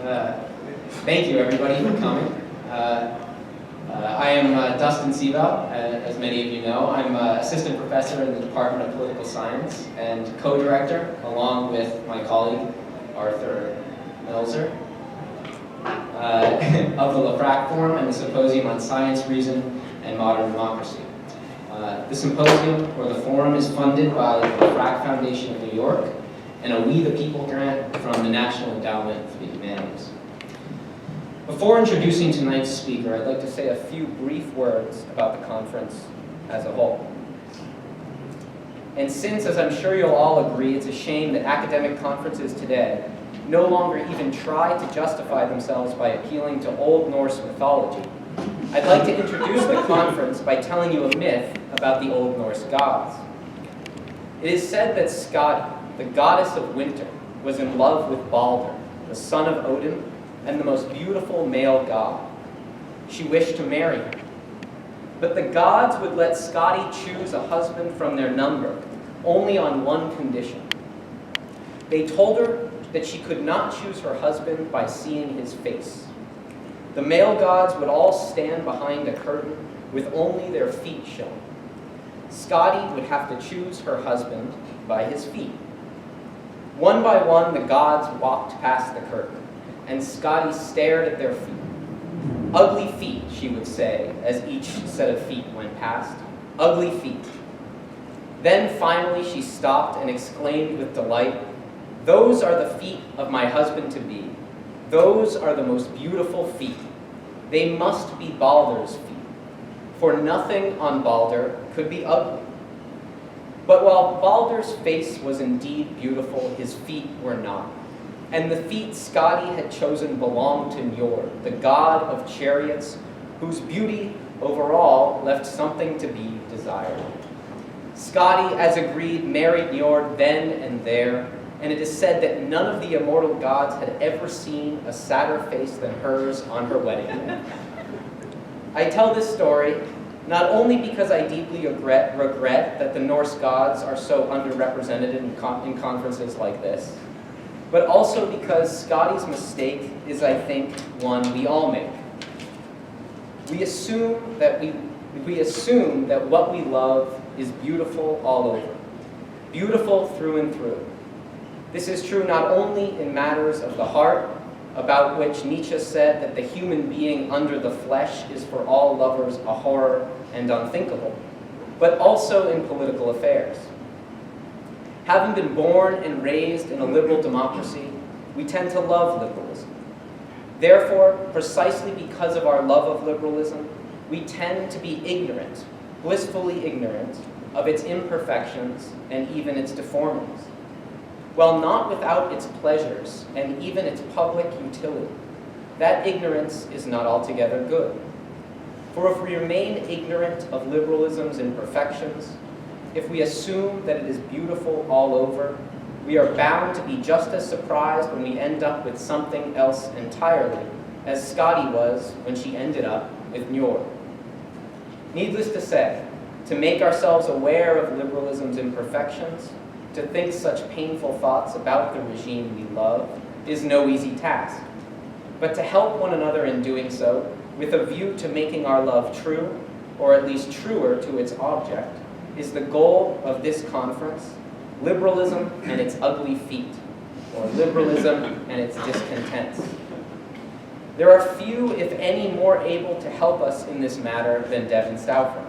Thank you, everybody, for coming. I am Dustin Seabell, as many of you know. I'm assistant professor in the Department of Political Science and co-director, along with my colleague, Arthur Melzer, of the LeFrak Forum and the Symposium on Science, Reason, and Modern Democracy. The symposium, or the forum, is funded by the LeFrak Foundation of New York and a We the People grant from the National Endowment for the Humanities. Before introducing tonight's speaker, I'd like to say a few brief words about the conference as a whole. And since, as I'm sure you'll all agree, it's a shame that academic conferences today no longer even try to justify themselves by appealing to Old Norse mythology, I'd like to introduce the conference by telling you a myth about the Old Norse gods. It is said that Skadi, the goddess of winter, was in love with Balder, the son of Odin, and the most beautiful male god. She wished to marry him. But the gods would let Skadi choose a husband from their number, only on one condition. They told her that she could not choose her husband by seeing his face. The male gods would all stand behind a curtain with only their feet showing. Skadi would have to choose her husband by his feet. One by one, the gods walked past the curtain, and Skadi stared at their feet. Ugly feet, she would say, as each set of feet went past. Ugly feet. Then finally she stopped and exclaimed with delight, "Those are the feet of my husband-to-be. Those are the most beautiful feet. They must be Balder's feet, for nothing on Balder could be ugly." But while Balder's face was indeed beautiful, his feet were not. And the feet Skadi had chosen belonged to Njord, the god of chariots, whose beauty overall left something to be desired. Skadi, as agreed, married Njord then and there, and it is said that none of the immortal gods had ever seen a sadder face than hers on her wedding day. I tell this story not only because I deeply regret that the Norse gods are so underrepresented in conferences like this, but also because Skadi's mistake is, I think, one we all make. We assume that what we love is beautiful all over, beautiful through and through. This is true not only in matters of the heart, about which Nietzsche said that the human being under the flesh is for all lovers a horror and unthinkable, but also in political affairs. Having been born and raised in a liberal democracy, we tend to love liberalism. Therefore, precisely because of our love of liberalism, we tend to be ignorant, blissfully ignorant, of its imperfections and even its deformities. While not without its pleasures and even its public utility, that ignorance is not altogether good. For if we remain ignorant of liberalism's imperfections, if we assume that it is beautiful all over, we are bound to be just as surprised when we end up with something else entirely, as Skadi was when she ended up with Njord. Needless to say, to make ourselves aware of liberalism's imperfections, to think such painful thoughts about the regime we love, is no easy task. But to help one another in doing so, with a view to making our love true, or at least truer to its object, is the goal of this conference, Liberalism and its Ugly Feet, or Liberalism and its Discontents. There are few, if any, more able to help us in this matter than Devin Stauffer.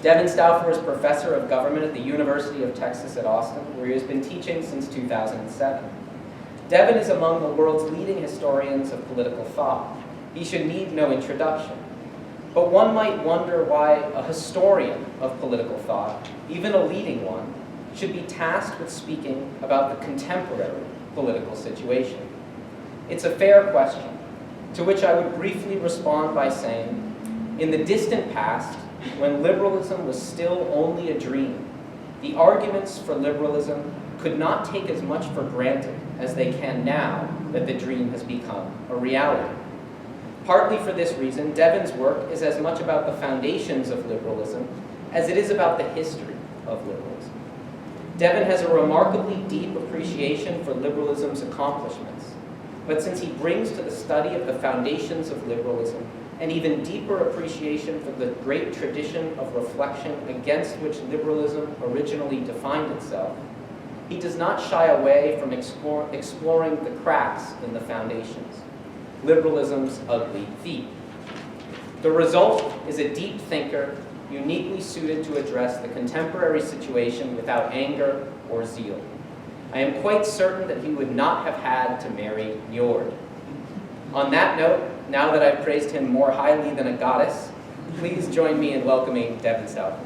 Devin Stauffer is professor of government at the University of Texas at Austin, where he has been teaching since 2007. Devin is among the world's leading historians of political thought. He should need no introduction. But one might wonder why a historian of political thought, even a leading one, should be tasked with speaking about the contemporary political situation. It's a fair question, to which I would briefly respond by saying, in the distant past, when liberalism was still only a dream, the arguments for liberalism could not take as much for granted as they can now that the dream has become a reality. Partly for this reason, Devin's work is as much about the foundations of liberalism as it is about the history of liberalism. Devin has a remarkably deep appreciation for liberalism's accomplishments, but since he brings to the study of the foundations of liberalism an even deeper appreciation for the great tradition of reflection against which liberalism originally defined itself, he does not shy away from exploring the cracks in the foundations, liberalism's ugly feet. The result is a deep thinker uniquely suited to address the contemporary situation without anger or zeal. I am quite certain that he would not have had to marry Njord. On that note, now that I've praised him more highly than a goddess, please join me in welcoming Devin Stauffer.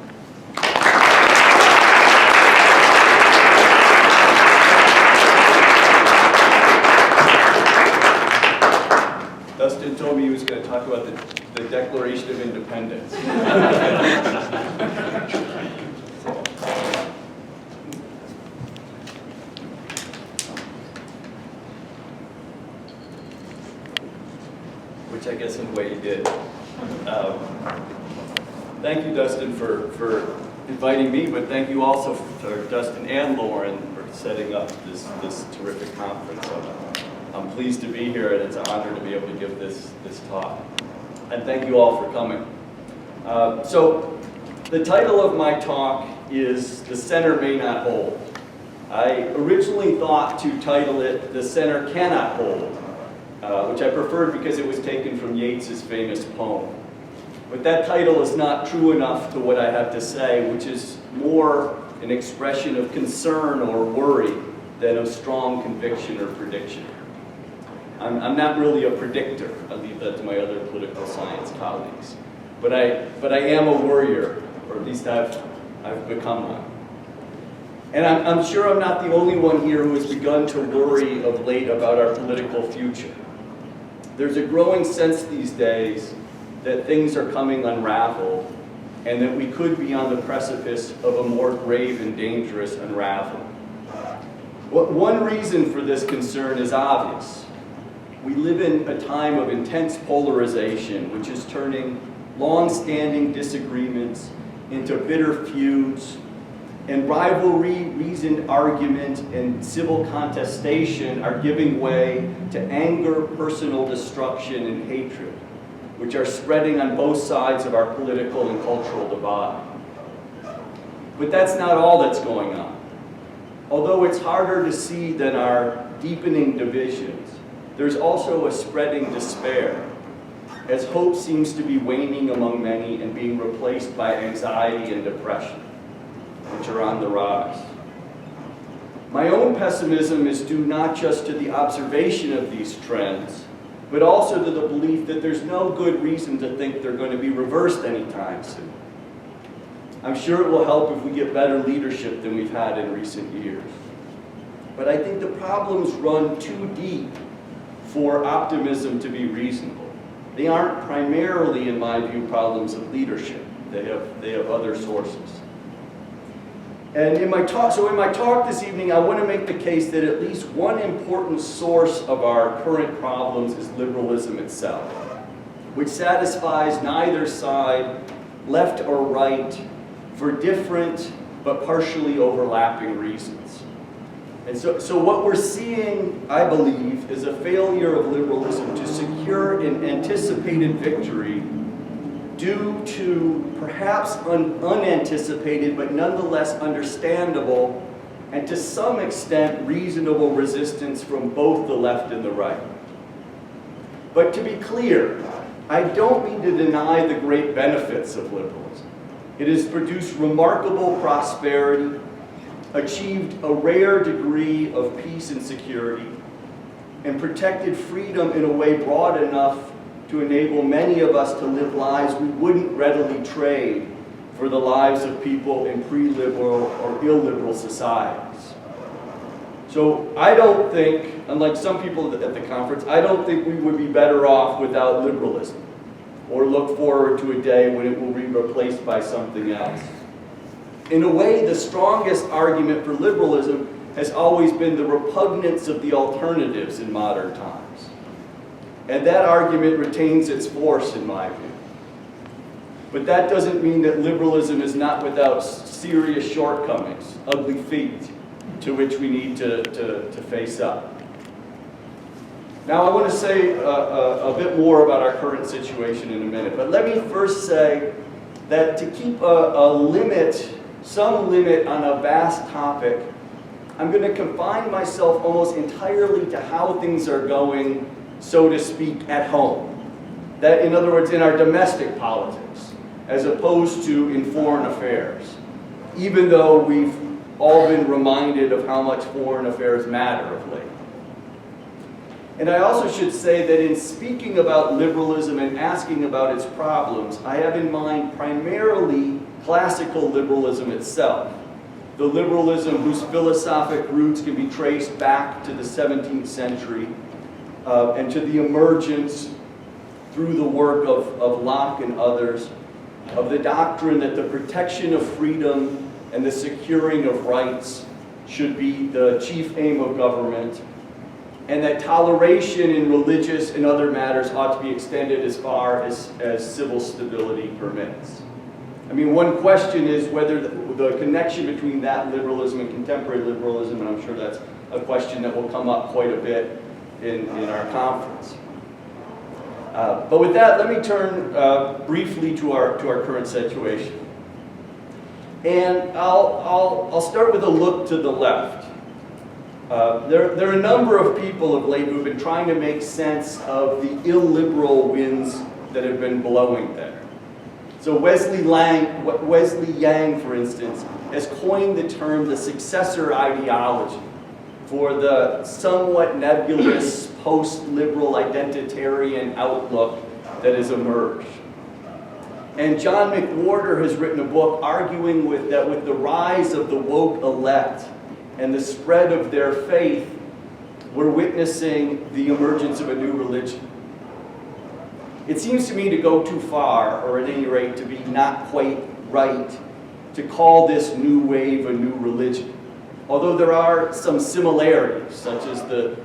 Dustin told me he was going to talk about the Declaration of Independence. Which I guess in a way he did. Thank you, Dustin, for inviting me, but thank you also for Dustin and Lauren for setting up this terrific conference. I'm pleased to be here, and it's an honor to be able to give this talk. And thank you all for coming. So the title of my talk is "The Center May Not Hold." I originally thought to title it "The Center Cannot Hold," which I preferred because it was taken from Yeats's famous poem. But that title is not true enough to what I have to say, which is more an expression of concern or worry than of strong conviction or prediction. I'm not really a predictor. I leave that to my other political science colleagues. But I am a worrier, or at least I've become one. And I'm sure I'm not the only one here who has begun to worry of late about our political future. There's a growing sense these days that things are coming unraveled, and that we could be on the precipice of a more grave and dangerous unraveling. One reason for this concern is obvious. We live in a time of intense polarization, which is turning long-standing disagreements into bitter feuds, and rivalry, reasoned argument, and civil contestation are giving way to anger, personal destruction, and hatred, which are spreading on both sides of our political and cultural divide. But that's not all that's going on. Although it's harder to see than our deepening divisions, there's also a spreading despair, as hope seems to be waning among many and being replaced by anxiety and depression, which are on the rise. My own pessimism is due not just to the observation of these trends, but also to the belief that there's no good reason to think they're going to be reversed anytime soon. I'm sure it will help if we get better leadership than we've had in recent years. But I think the problems run too deep for optimism to be reasonable. They aren't primarily, in my view, problems of leadership. They have other sources. And in my talk this evening, I want to make the case that at least one important source of our current problems is liberalism itself, which satisfies neither side, left or right, for different but partially overlapping reasons. And so what we're seeing, I believe, is a failure of liberalism to secure an anticipated victory due to perhaps unanticipated but nonetheless understandable and to some extent reasonable resistance from both the left and the right. But to be clear, I don't mean to deny the great benefits of liberalism. It has produced remarkable prosperity, achieved a rare degree of peace and security, and protected freedom in a way broad enough to enable many of us to live lives we wouldn't readily trade for the lives of people in pre-liberal or illiberal societies. So I don't think, unlike some people at the conference, I don't think we would be better off without liberalism, or look forward to a day when it will be replaced by something else. In a way, the strongest argument for liberalism has always been the repugnance of the alternatives in modern times. And that argument retains its force, in my view. But that doesn't mean that liberalism is not without serious shortcomings, ugly feet, to which we need to face up. Now I want to say a bit more about our current situation in a minute, but let me first say that to keep some limit on a vast topic, I'm going to confine myself almost entirely to how things are going, so to speak, at home. That, in other words, in our domestic politics, as opposed to in foreign affairs, even though we've all been reminded of how much foreign affairs matter of late. And I also should say that in speaking about liberalism and asking about its problems, I have in mind primarily classical liberalism itself, the liberalism whose philosophic roots can be traced back to the 17th century and to the emergence through the work of Locke and others of the doctrine that the protection of freedom and the securing of rights should be the chief aim of government, and that toleration in religious and other matters ought to be extended as far as civil stability permits. I mean, one question is whether the connection between that liberalism and contemporary liberalism, and I'm sure that's a question that will come up quite a bit in our conference. But with that, let me turn briefly to our current situation. And I'll start with a look to the left. There are a number of people of late who have been trying to make sense of the illiberal winds that have been blowing there. So Wesley Yang, for instance, has coined the term the successor ideology for the somewhat nebulous post-liberal identitarian outlook that has emerged. And John McWhorter has written a book arguing that with the rise of the woke elect and the spread of their faith, we're witnessing the emergence of a new religion. It seems to me to go too far, or at any rate to be not quite right, to call this new wave a new religion. Although there are some similarities, such as the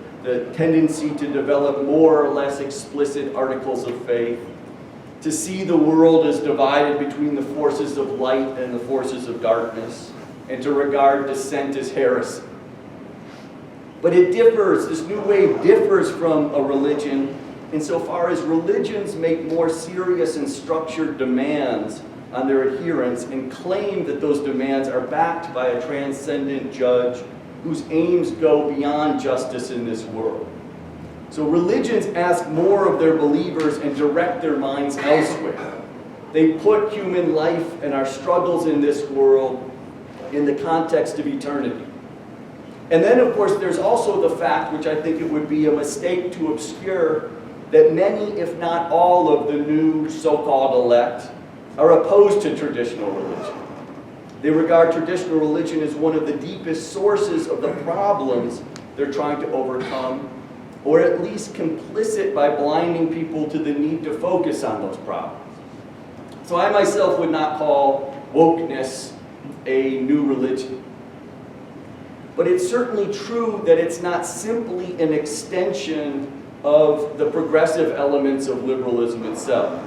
tendency to develop more or less explicit articles of faith, to see the world as divided between the forces of light and the forces of darkness, and to regard dissent as heresy. But it differs, this new wave differs from a religion insofar as religions make more serious and structured demands on their adherents and claim that those demands are backed by a transcendent judge whose aims go beyond justice in this world. So religions ask more of their believers and direct their minds elsewhere. They put human life and our struggles in this world in the context of eternity. And then, of course, there's also the fact, which I think it would be a mistake to obscure, that many, if not all, of the new so-called elect are opposed to traditional religion. They regard traditional religion as one of the deepest sources of the problems they're trying to overcome, or at least complicit by blinding people to the need to focus on those problems. So I myself would not call wokeness a new religion. But it's certainly true that it's not simply an extension of the progressive elements of liberalism itself.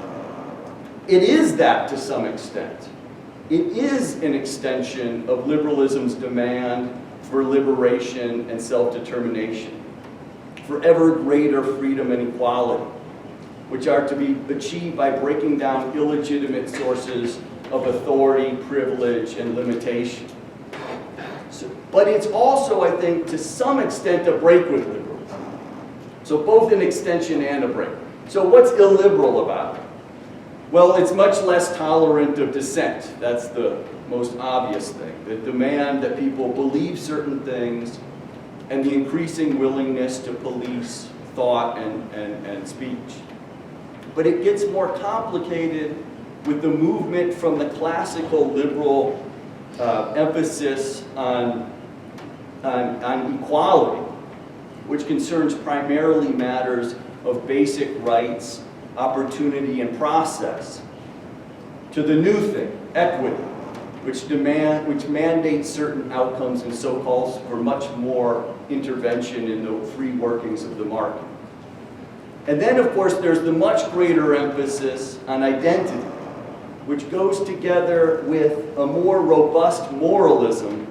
It is that to some extent. It is an extension of liberalism's demand for liberation and self-determination, for ever greater freedom and equality, which are to be achieved by breaking down illegitimate sources of authority, privilege, and limitation. But it's also, I think, to some extent, a break with liberalism. So both an extension and a break. So what's illiberal about it? Well, it's much less tolerant of dissent. That's the most obvious thing. The demand that people believe certain things and the increasing willingness to police thought and speech. But it gets more complicated with the movement from the classical liberal emphasis on equality, which concerns primarily matters of basic rights, opportunity, and process, to the new thing, equity, which mandates certain outcomes and so calls for much more intervention in the free workings of the market. And then, of course, there's the much greater emphasis on identity, which goes together with a more robust moralism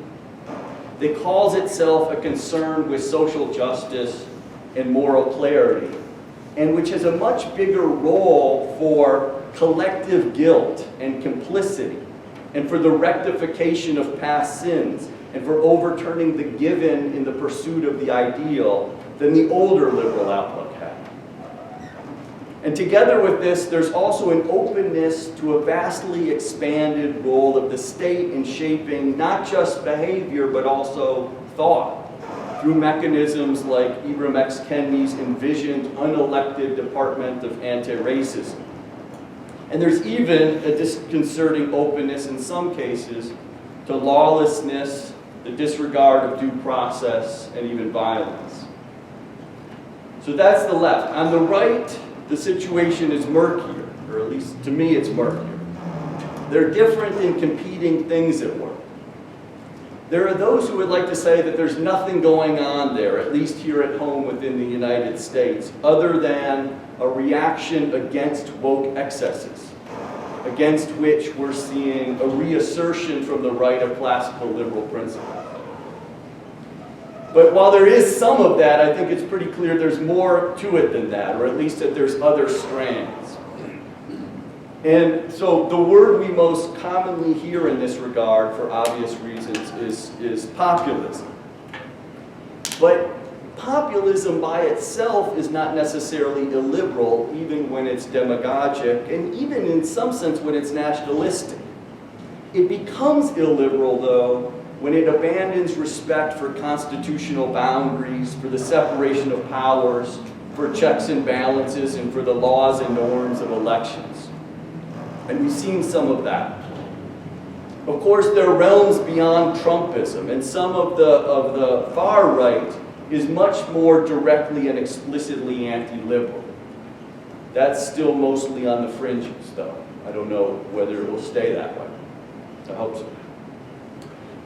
that calls itself a concern with social justice and moral clarity, and which has a much bigger role for collective guilt and complicity, and for the rectification of past sins, and for overturning the given in the pursuit of the ideal than the older liberal outlook had. And together with this, there's also an openness to a vastly expanded role of the state in shaping not just behavior, but also thought, through mechanisms like Ibram X. Kendi's envisioned unelected Department of Anti-Racism. And there's even a disconcerting openness in some cases to lawlessness, the disregard of due process, and even violence. So that's the left. On the right, the situation is murkier, or at least to me it's murkier. They're different in competing things at work. There are those who would like to say that there's nothing going on there, at least here at home within the United States, other than a reaction against woke excesses, against which we're seeing a reassertion from the right of classical liberal principles. But while there is some of that, I think it's pretty clear there's more to it than that, or at least that there's other strands. And so the word we most commonly hear in this regard, for obvious reasons, is populism. But populism by itself is not necessarily illiberal, even when it's demagogic, and even in some sense when it's nationalistic. It becomes illiberal, though, when it abandons respect for constitutional boundaries, for the separation of powers, for checks and balances, and for the laws and norms of elections. And we've seen some of that. Of course, there are realms beyond Trumpism, and some of the far right is much more directly and explicitly anti-liberal. That's still mostly on the fringes, though. I don't know whether it will stay that way. I hope so.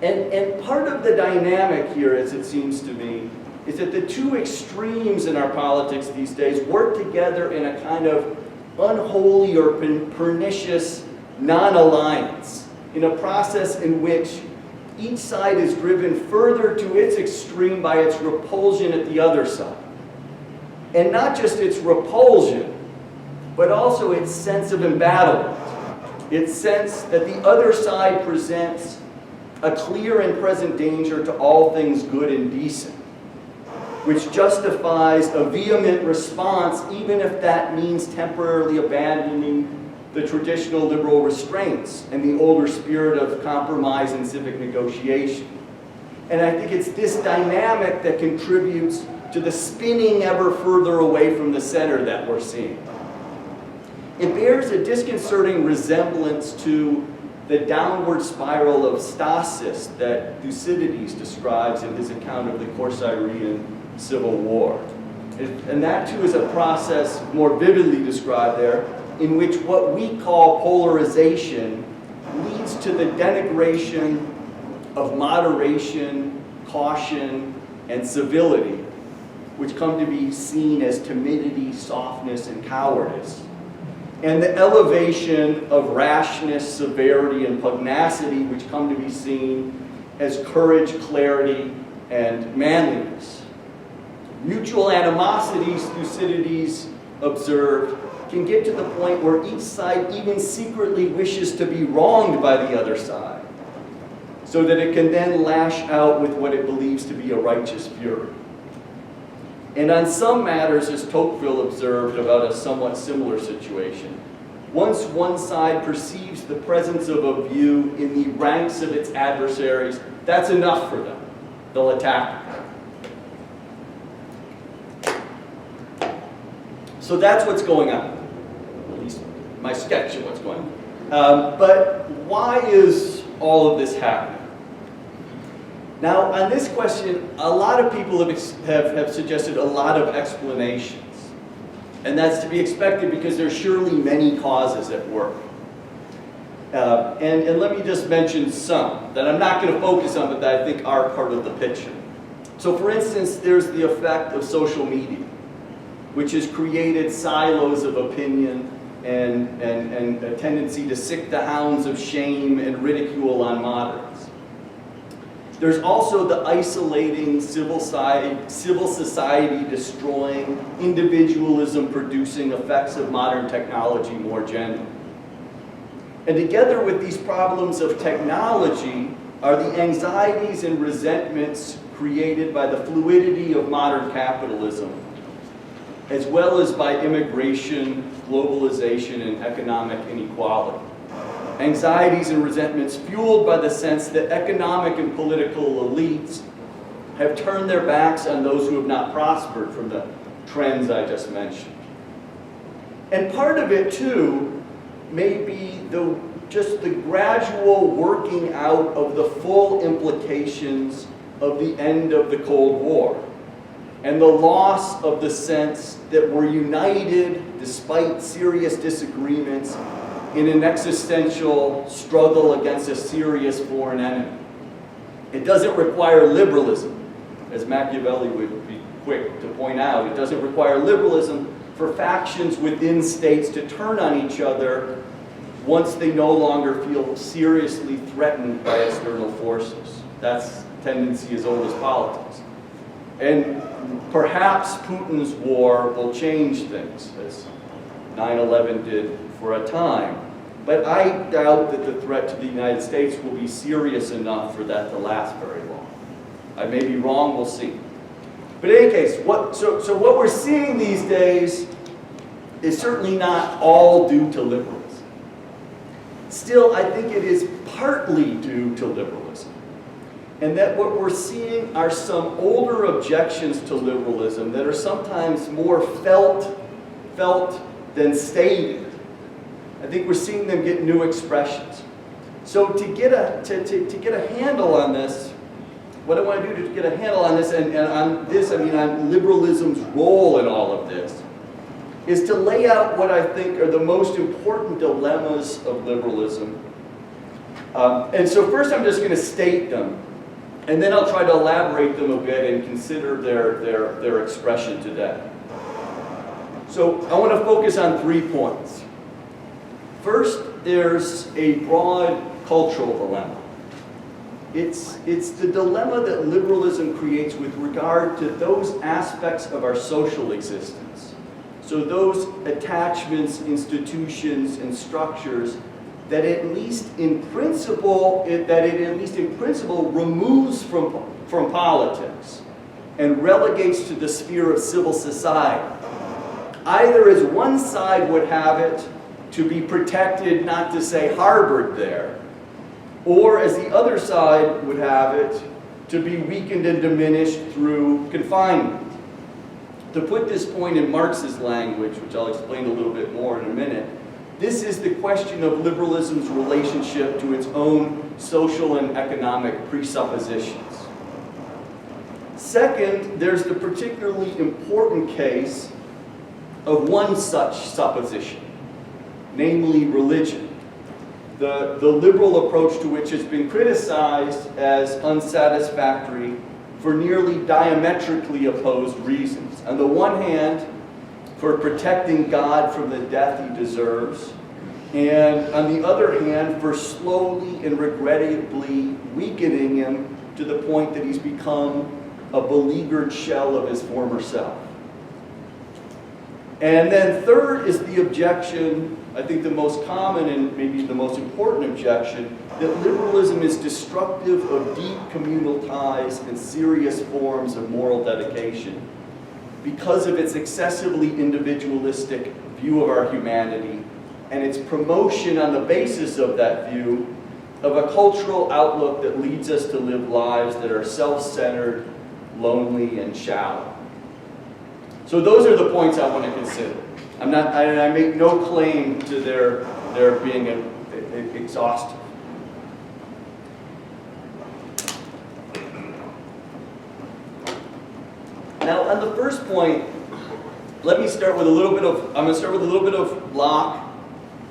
And part of the dynamic here, as it seems to me, is that the two extremes in our politics these days work together in a kind of unholy or pernicious non-alliance, in a process in which each side is driven further to its extreme by its repulsion at the other side. And not just its repulsion, but also its sense of embattlement, its sense that the other side presents a clear and present danger to all things good and decent, which justifies a vehement response, even if that means temporarily abandoning the traditional liberal restraints and the older spirit of compromise and civic negotiation. And I think it's this dynamic that contributes to the spinning ever further away from the center that we're seeing. It bears a disconcerting resemblance to the downward spiral of stasis that Thucydides describes in his account of the Corcyraean Civil War. And that too is a process more vividly described there, in which what we call polarization leads to the denigration of moderation, caution, and civility, which come to be seen as timidity, softness, and cowardice, and the elevation of rashness, severity, and pugnacity, which come to be seen as courage, clarity, and manliness. Mutual animosities, Thucydides observed, can get to the point where each side even secretly wishes to be wronged by the other side, so that it can then lash out with what it believes to be a righteous fury. And on some matters, as Tocqueville observed about a somewhat similar situation, once one side perceives the presence of a view in the ranks of its adversaries, that's enough for them. They'll attack it. So that's what's going on, at least my sketch of what's going on. But why is all of this happening? Now, on this question, a lot of people have suggested a lot of explanations. And that's to be expected because there's surely many causes at work. And let me just mention some that I'm not going to focus on, but that I think are part of the picture. So for instance, there's the effect of social media, which has created silos of opinion and a tendency to sick the hounds of shame and ridicule on moderates. There's also the isolating, civil society destroying, individualism producing effects of modern technology more generally. And together with these problems of technology are the anxieties and resentments created by the fluidity of modern capitalism, as well as by immigration, globalization, and economic inequality. Anxieties and resentments fueled by the sense that economic and political elites have turned their backs on those who have not prospered from the trends I just mentioned. And part of it, too, may be just the gradual working out of the full implications of the end of the Cold War and the loss of the sense that we're united despite serious disagreements in an existential struggle against a serious foreign enemy. It doesn't require liberalism, as Machiavelli would be quick to point out. It doesn't require liberalism for factions within states to turn on each other once they no longer feel seriously threatened by external forces. That's a tendency as old as politics. And perhaps Putin's war will change things, as 9/11 did for a time. But I doubt that the threat to the United States will be serious enough for that to last very long. I may be wrong, we'll see. But in any case, what we're seeing these days is certainly not all due to liberalism. Still, I think it is partly due to liberalism. And that what we're seeing are some older objections to liberalism that are sometimes more felt than stated. I think we're seeing them get new expressions. So to get a handle on this, what I want to do to get a handle on this, and on this, I mean on liberalism's role in all of this, is to lay out what I think are the most important dilemmas of liberalism. And so first I'm just going to state them, and then I'll try to elaborate them a bit and consider their expression today. So I want to focus on 3 points. First, there's a broad cultural dilemma. It's the dilemma that liberalism creates with regard to those aspects of our social existence. So those attachments, institutions, and structures that at least in principle, removes from politics and relegates to the sphere of civil society. Either as one side would have it, to be protected, not to say harbored there, or as the other side would have it, to be weakened and diminished through confinement. To put this point in Marx's language, which I'll explain a little bit more in a minute, this is the question of liberalism's relationship to its own social and economic presuppositions. Second, there's the particularly important case of one such supposition, namely religion, the liberal approach to which has been criticized as unsatisfactory for nearly diametrically opposed reasons. On the one hand, for protecting God from the death he deserves, and on the other hand, for slowly and regrettably weakening him to the point that he's become a beleaguered shell of his former self. And then third is the objection, I think the most common and maybe the most important objection, that liberalism is destructive of deep communal ties and serious forms of moral dedication because of its excessively individualistic view of our humanity and its promotion on the basis of that view of a cultural outlook that leads us to live lives that are self-centered, lonely, and shallow. So those are the points I want to consider. I make no claim to their being exhaustive. Now, on the first point, let me start with I'm going to start with a little bit of Locke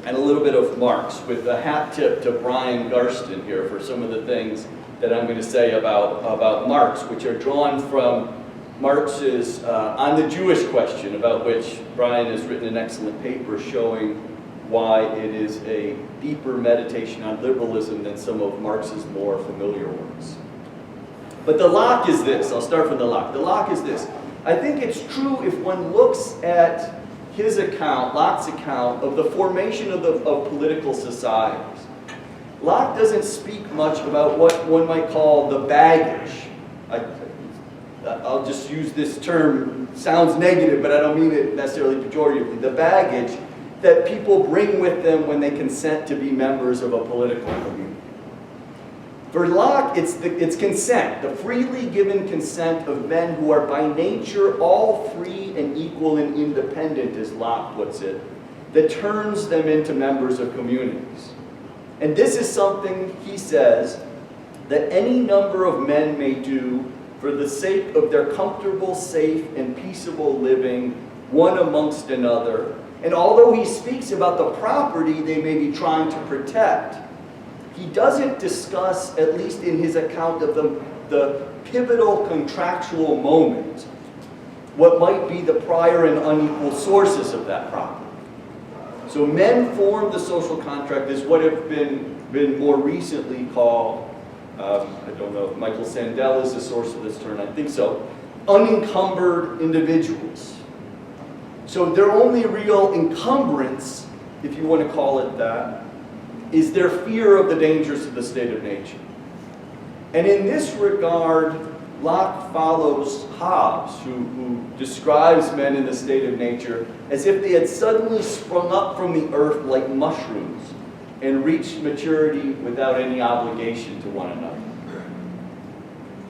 and a little bit of Marx, with a hat tip to Brian Garston here for some of the things that I'm going to say about Marx, which are drawn from Marx's On the Jewish Question, about which Brian has written an excellent paper showing why it is a deeper meditation on liberalism than some of Marx's more familiar works. But the lock is this. I'll start from the lock. The lock is this. I think it's true if one looks at his account, Locke's account, of the formation of political societies. Locke doesn't speak much about what one might call the baggage. I'll just use this term, sounds negative, but I don't mean it necessarily pejoratively. The baggage that people bring with them when they consent to be members of a political community. For Locke, it's consent, the freely given consent of men who are by nature all free and equal and independent, as Locke puts it, that turns them into members of communities. And this is something, he says, that any number of men may do for the sake of their comfortable, safe, and peaceable living, one amongst another. And although he speaks about the property they may be trying to protect, he doesn't discuss, at least in his account of the pivotal contractual moment, what might be the prior and unequal sources of that property. So men form the social contract as what have been more recently called, I don't know if Michael Sandel is the source of this term, I think so, unencumbered individuals. So their only real encumbrance, if you want to call it that, is their fear of the dangers of the state of nature. And in this regard, Locke follows Hobbes, who describes men in the state of nature as if they had suddenly sprung up from the earth like mushrooms and reached maturity without any obligation to one another.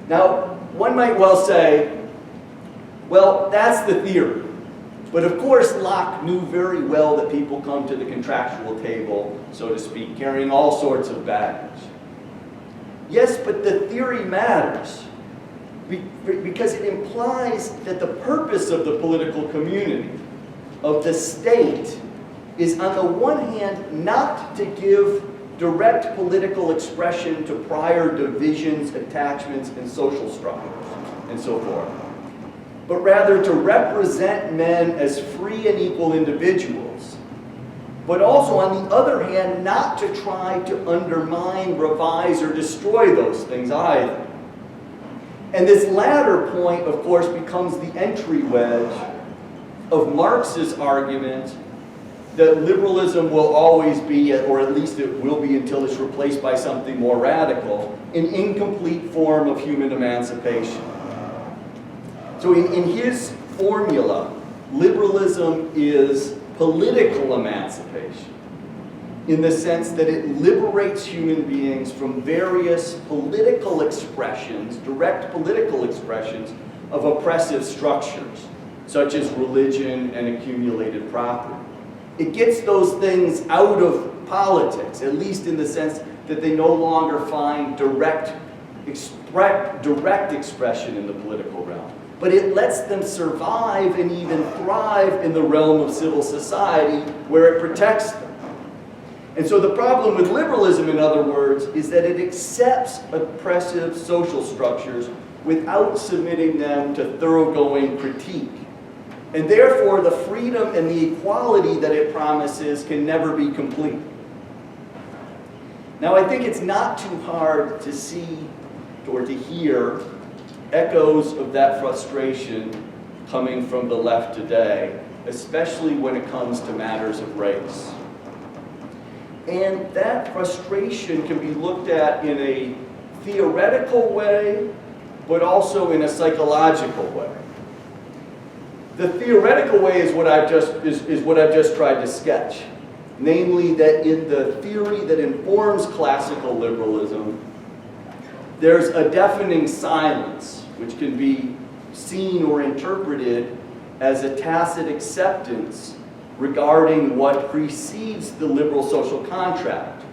Now, one might well say, well, that's the theory. But of course, Locke knew very well that people come to the contractual table, so to speak, carrying all sorts of baggage. Yes, but the theory matters because it implies that the purpose of the political community, of the state, is on the one hand not to give direct political expression to prior divisions, attachments, and social structures, and so forth, but rather to represent men as free and equal individuals, but also, on the other hand, not to try to undermine, revise, or destroy those things either. And this latter point, of course, becomes the entry wedge of Marx's argument that liberalism will always be, or at least it will be until it's replaced by something more radical, an incomplete form of human emancipation. So in his formula, liberalism is political emancipation, in the sense that it liberates human beings from various political expressions, direct political expressions of oppressive structures, such as religion and accumulated property. It gets those things out of politics, at least in the sense that they no longer find direct expression in the political realm. But it lets them survive and even thrive in the realm of civil society where it protects them. And so the problem with liberalism, in other words, is that it accepts oppressive social structures without submitting them to thoroughgoing critique. And therefore, the freedom and the equality that it promises can never be complete. Now, I think it's not too hard to see or to hear echoes of that frustration coming from the left today, especially when it comes to matters of race. And that frustration can be looked at in a theoretical way, but also in a psychological way. The theoretical way is what I've just tried to sketch, namely that in the theory that informs classical liberalism, there's a deafening silence, which can be seen or interpreted as a tacit acceptance regarding what precedes the liberal social contract,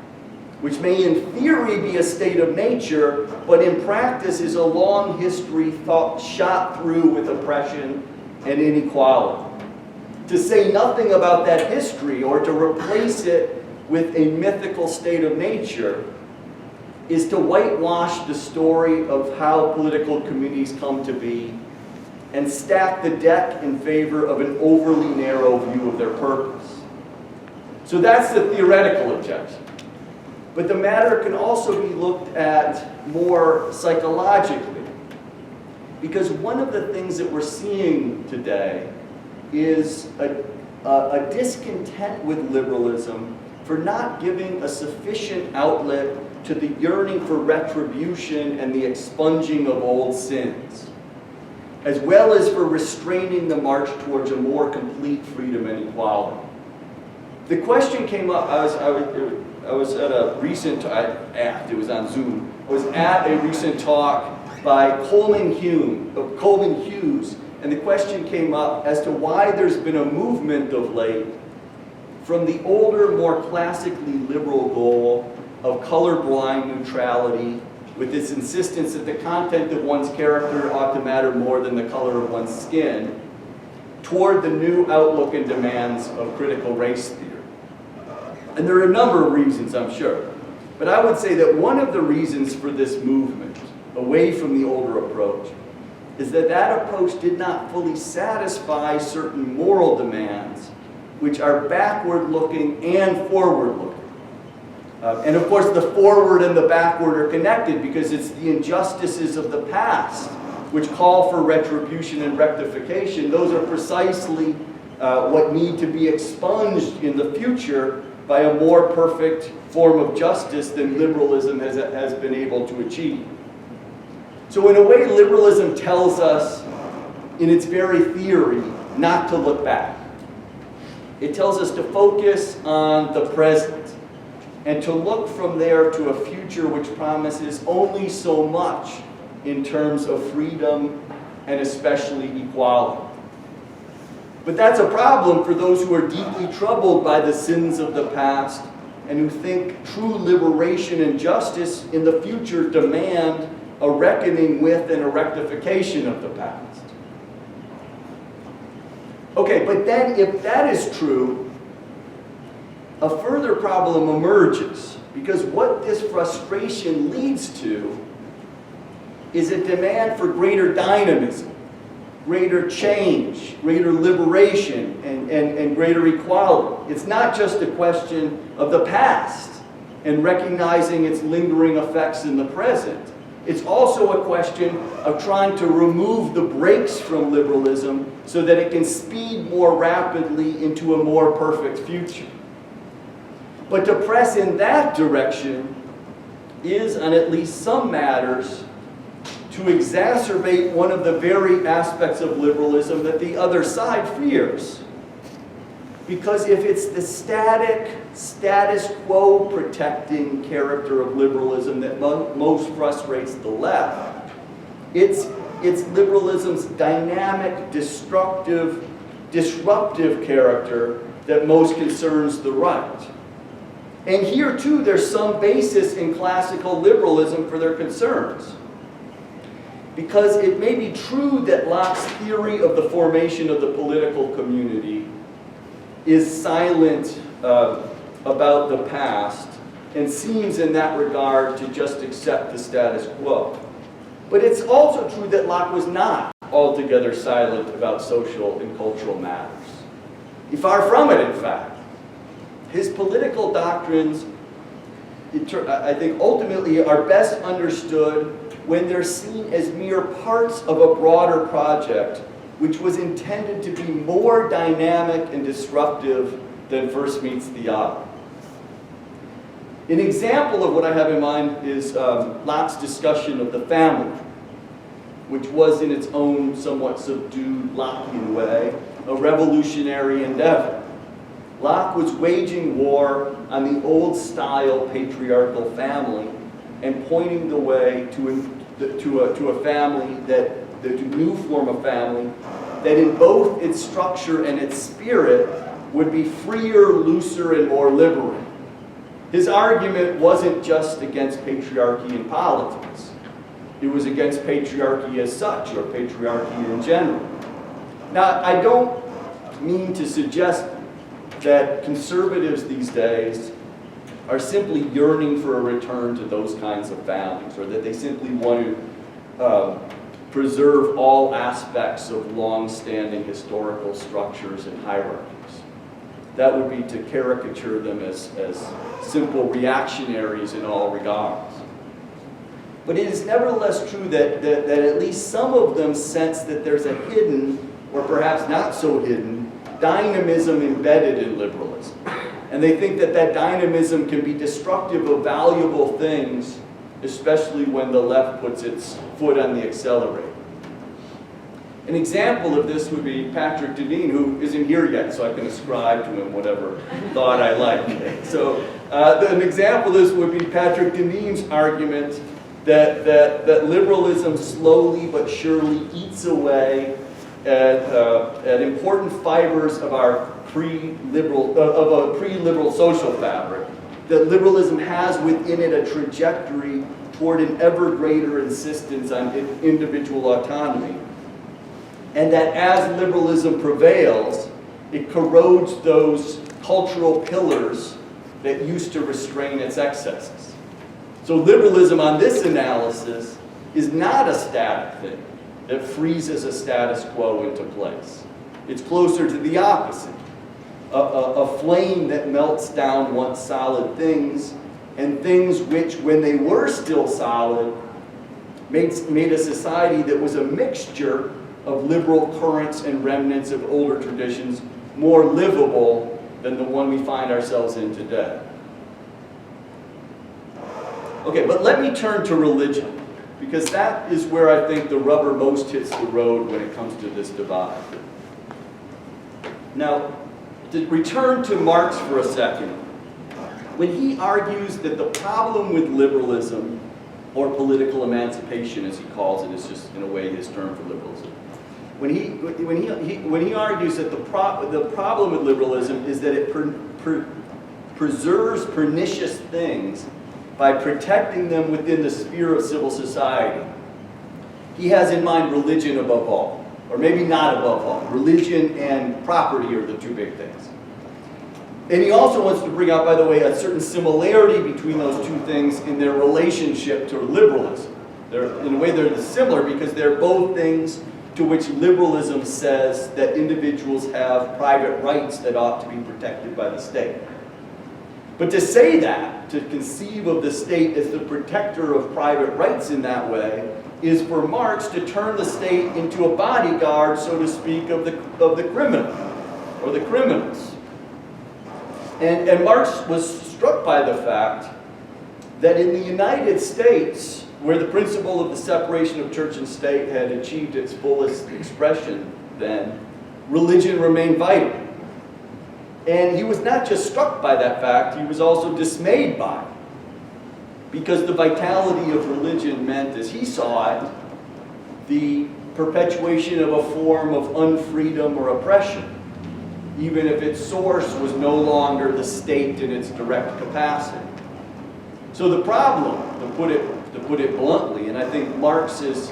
which may in theory be a state of nature, but in practice is a long history shot through with oppression and inequality. To say nothing about that history or to replace it with a mythical state of nature is to whitewash the story of how political communities come to be and stack the deck in favor of an overly narrow view of their purpose. So that's the theoretical objection. But the matter can also be looked at more psychologically. Because one of the things that we're seeing today is a discontent with liberalism for not giving a sufficient outlet to the yearning for retribution and the expunging of old sins, as well as for restraining the march towards a more complete freedom and equality. The question came up, I was at a recent, it was on Zoom, I was at a recent talk by Coleman Hughes, and the question came up as to why there's been a movement of late from the older, more classically liberal goal of colorblind neutrality, with its insistence that the content of one's character ought to matter more than the color of one's skin, toward the new outlook and demands of critical race theory. And there are a number of reasons, I'm sure. But I would say that one of the reasons for this movement, away from the older approach, is that that approach did not fully satisfy certain moral demands, which are backward-looking and forward-looking. And of course, the forward and the backward are connected because it's the injustices of the past which call for retribution and rectification. Those are precisely what need to be expunged in the future by a more perfect form of justice than liberalism has been able to achieve. So in a way, liberalism tells us, in its very theory, not to look back. It tells us to focus on the present and to look from there to a future which promises only so much in terms of freedom and especially equality. But that's a problem for those who are deeply troubled by the sins of the past and who think true liberation and justice in the future demand a reckoning with and a rectification of the past. Okay, but then if that is true, a further problem emerges, because what this frustration leads to is a demand for greater dynamism, greater change, greater liberation, and greater equality. It's not just a question of the past and recognizing its lingering effects in the present. It's also a question of trying to remove the brakes from liberalism so that it can speed more rapidly into a more perfect future. But to press in that direction is, on at least some matters, to exacerbate one of the very aspects of liberalism that the other side fears. Because if it's the status quo protecting character of liberalism that most frustrates the left, it's liberalism's dynamic, disruptive character that most concerns the right. And here too, there's some basis in classical liberalism for their concerns. Because it may be true that Locke's theory of the formation of the political community is silent about the past and seems in that regard to just accept the status quo. But it's also true that Locke was not altogether silent about social and cultural matters. Far from it, in fact. His political doctrines, I think, ultimately are best understood when they're seen as mere parts of a broader project which was intended to be more dynamic and disruptive than first meets the eye. An example of what I have in mind is Locke's discussion of the family, which was in its own somewhat subdued Lockean way a revolutionary endeavor. Locke was waging war on the old-style patriarchal family and pointing the way to a family to new form of family that in both its structure and its spirit would be freer, looser, and more liberal. His argument wasn't just against patriarchy in politics. It was against patriarchy as such, or patriarchy in general. Now, I don't mean to suggest that conservatives these days are simply yearning for a return to those kinds of families, or that they simply want to preserve all aspects of long-standing historical structures and hierarchies. That would be to caricature them as simple reactionaries in all regards. But it is nevertheless true that at least some of them sense that there's a hidden, or perhaps not so hidden, dynamism embedded in liberalism. And they think that that dynamism can be destructive of valuable things, especially when the left puts its foot on the accelerator. An example of this would be Patrick Devin, who isn't here yet, so I can ascribe to him whatever thought I like. So an example of this would be Patrick Devin's argument that liberalism slowly but surely eats away at important fibers of our pre-liberal social fabric, that liberalism has within it a trajectory toward an ever greater insistence on individual autonomy, and that as liberalism prevails, it corrodes those cultural pillars that used to restrain its excesses. So liberalism on this analysis is not a static thing that freezes a status quo into place. It's closer to the opposite, a flame that melts down once solid things, and things which, when they were still solid, made a society that was a mixture of liberal currents and remnants of older traditions more livable than the one we find ourselves in today. Okay, but let me turn to religion, because that is where I think the rubber most hits the road when it comes to this divide. Now, to return to Marx for a second, when he argues that the problem with liberalism, or political emancipation as he calls it, is just in a way his term for liberalism. When he argues that the problem with liberalism is that it preserves pernicious things by protecting them within the sphere of civil society, he has in mind religion above all, or maybe not above all. Religion and property are the two big things. And he also wants to bring out, by the way, a certain similarity between those two things in their relationship to liberalism. In a way, they're similar because they're both things to which liberalism says that individuals have private rights that ought to be protected by the state. But to say that, to conceive of the state as the protector of private rights in that way, is for Marx to turn the state into a bodyguard, so to speak, of the criminal, or the criminals. And Marx was struck by the fact that in the United States, where the principle of the separation of church and state had achieved its fullest expression then, religion remained vital. And he was not just struck by that fact, he was also dismayed by it. Because the vitality of religion meant, as he saw it, the perpetuation of a form of unfreedom or oppression, even if its source was no longer the state in its direct capacity. So the problem, to put it bluntly, and I think Marx is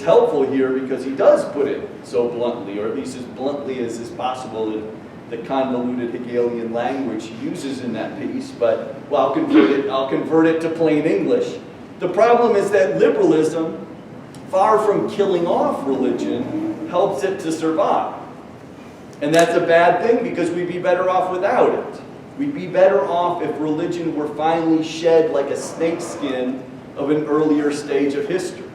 helpful here because he does put it so bluntly, or at least as bluntly as is possible in the convoluted Hegelian language he uses in that piece, but well, I'll convert it to plain English. The problem is that liberalism, far from killing off religion, helps it to survive. And that's a bad thing because we'd be better off without it. We'd be better off if religion were finally shed like a snakeskin of an earlier stage of history.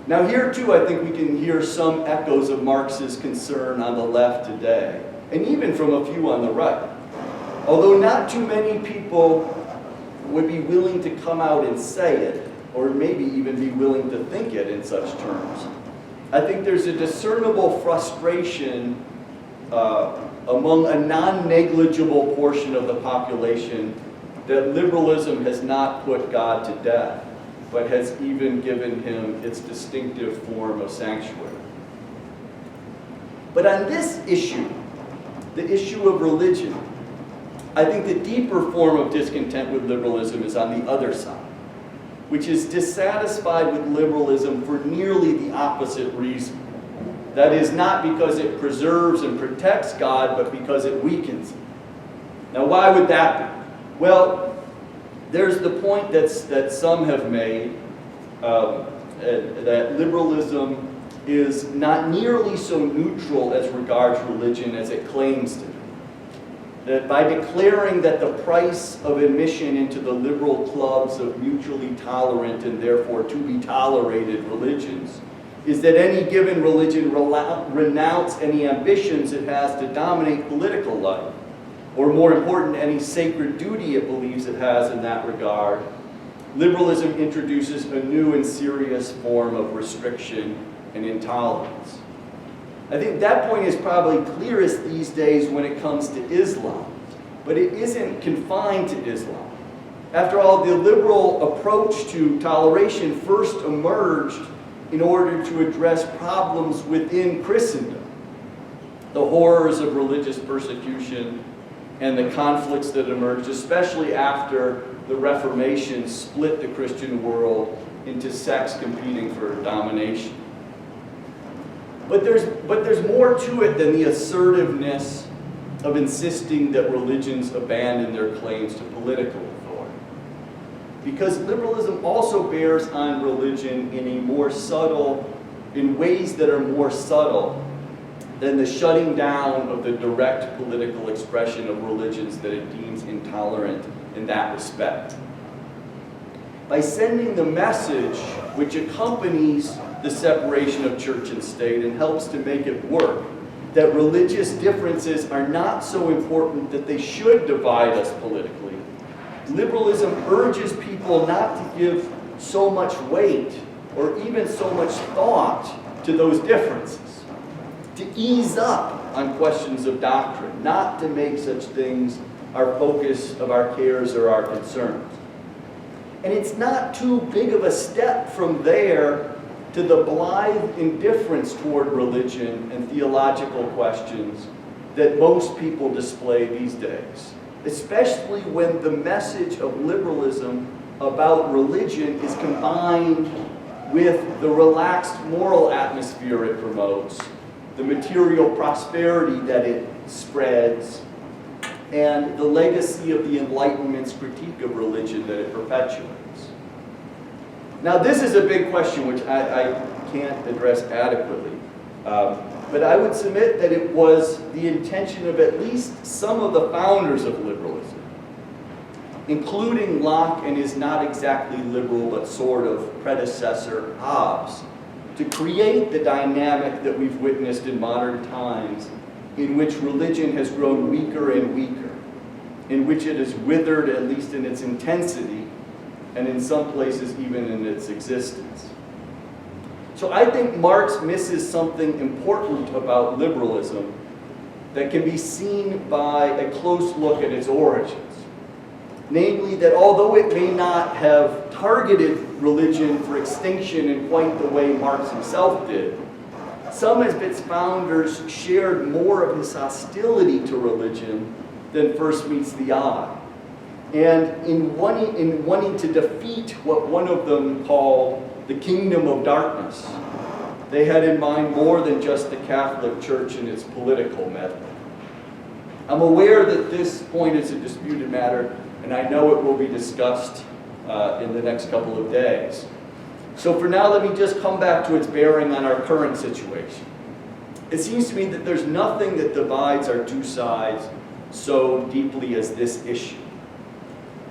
Now here too, I think we can hear some echoes of Marx's concern on the left today, and even from a few on the right. Although not too many people would be willing to come out and say it, or maybe even be willing to think it in such terms. I think there's a discernible frustration among a non-negligible portion of the population that liberalism has not put God to death, but has even given him its distinctive form of sanctuary. But on this issue, the issue of religion, I think the deeper form of discontent with liberalism is on the other side, which is dissatisfied with liberalism for nearly the opposite reason. That is, not because it preserves and protects God, but because it weakens him. Now, why would that be? Well, there's the point that some have made that liberalism is not nearly so neutral as regards religion as it claims to be. that by declaring that the price of admission into the liberal clubs of mutually tolerant and therefore to be tolerated religions is that any given religion renounce any ambitions it has to dominate political life, or more important, any sacred duty it believes it has in that regard, liberalism introduces a new and serious form of restriction and intolerance. I think that point is probably clearest these days when it comes to Islam, but it isn't confined to Islam. After all, the liberal approach to toleration first emerged in order to address problems within Christendom, the horrors of religious persecution and the conflicts that emerged, especially after the Reformation split the Christian world into sects competing for domination. But there's more to it than the assertiveness of insisting that religions abandon their claims to political authority. Because liberalism also bears on religion in ways that are more subtle than the shutting down of the direct political expression of religions that it deems intolerant in that respect. By sending the message which accompanies the separation of church and state and helps to make it work, that religious differences are not so important that they should divide us politically, liberalism urges people not to give so much weight or even so much thought to those differences, to ease up on questions of doctrine, not to make such things our focus of our cares or our concerns. And it's not too big of a step from there to the blithe indifference toward religion and theological questions that most people display these days, especially when the message of liberalism about religion is combined with the relaxed moral atmosphere it promotes, the material prosperity that it spreads, and the legacy of the Enlightenment's critique of religion that it perpetuates. Now, this is a big question which I can't address adequately, but I would submit that it was the intention of at least some of the founders of liberalism, including Locke and his not exactly liberal but sort of predecessor Hobbes, to create the dynamic that we've witnessed in modern times in which religion has grown weaker and weaker, in which it has withered, at least in its intensity, and in some places even in its existence. So I think Marx misses something important about liberalism that can be seen by a close look at its origins. Namely, that although it may not have targeted religion for extinction in quite the way Marx himself did, some of its founders shared more of his hostility to religion than first meets the eye. And in wanting to defeat what one of them called the kingdom of darkness, they had in mind more than just the Catholic Church and its political method. I'm aware that this point is a disputed matter, and I know it will be discussed in the next couple of days. So for now, let me just come back to its bearing on our current situation. It seems to me that there's nothing that divides our two sides so deeply as this issue.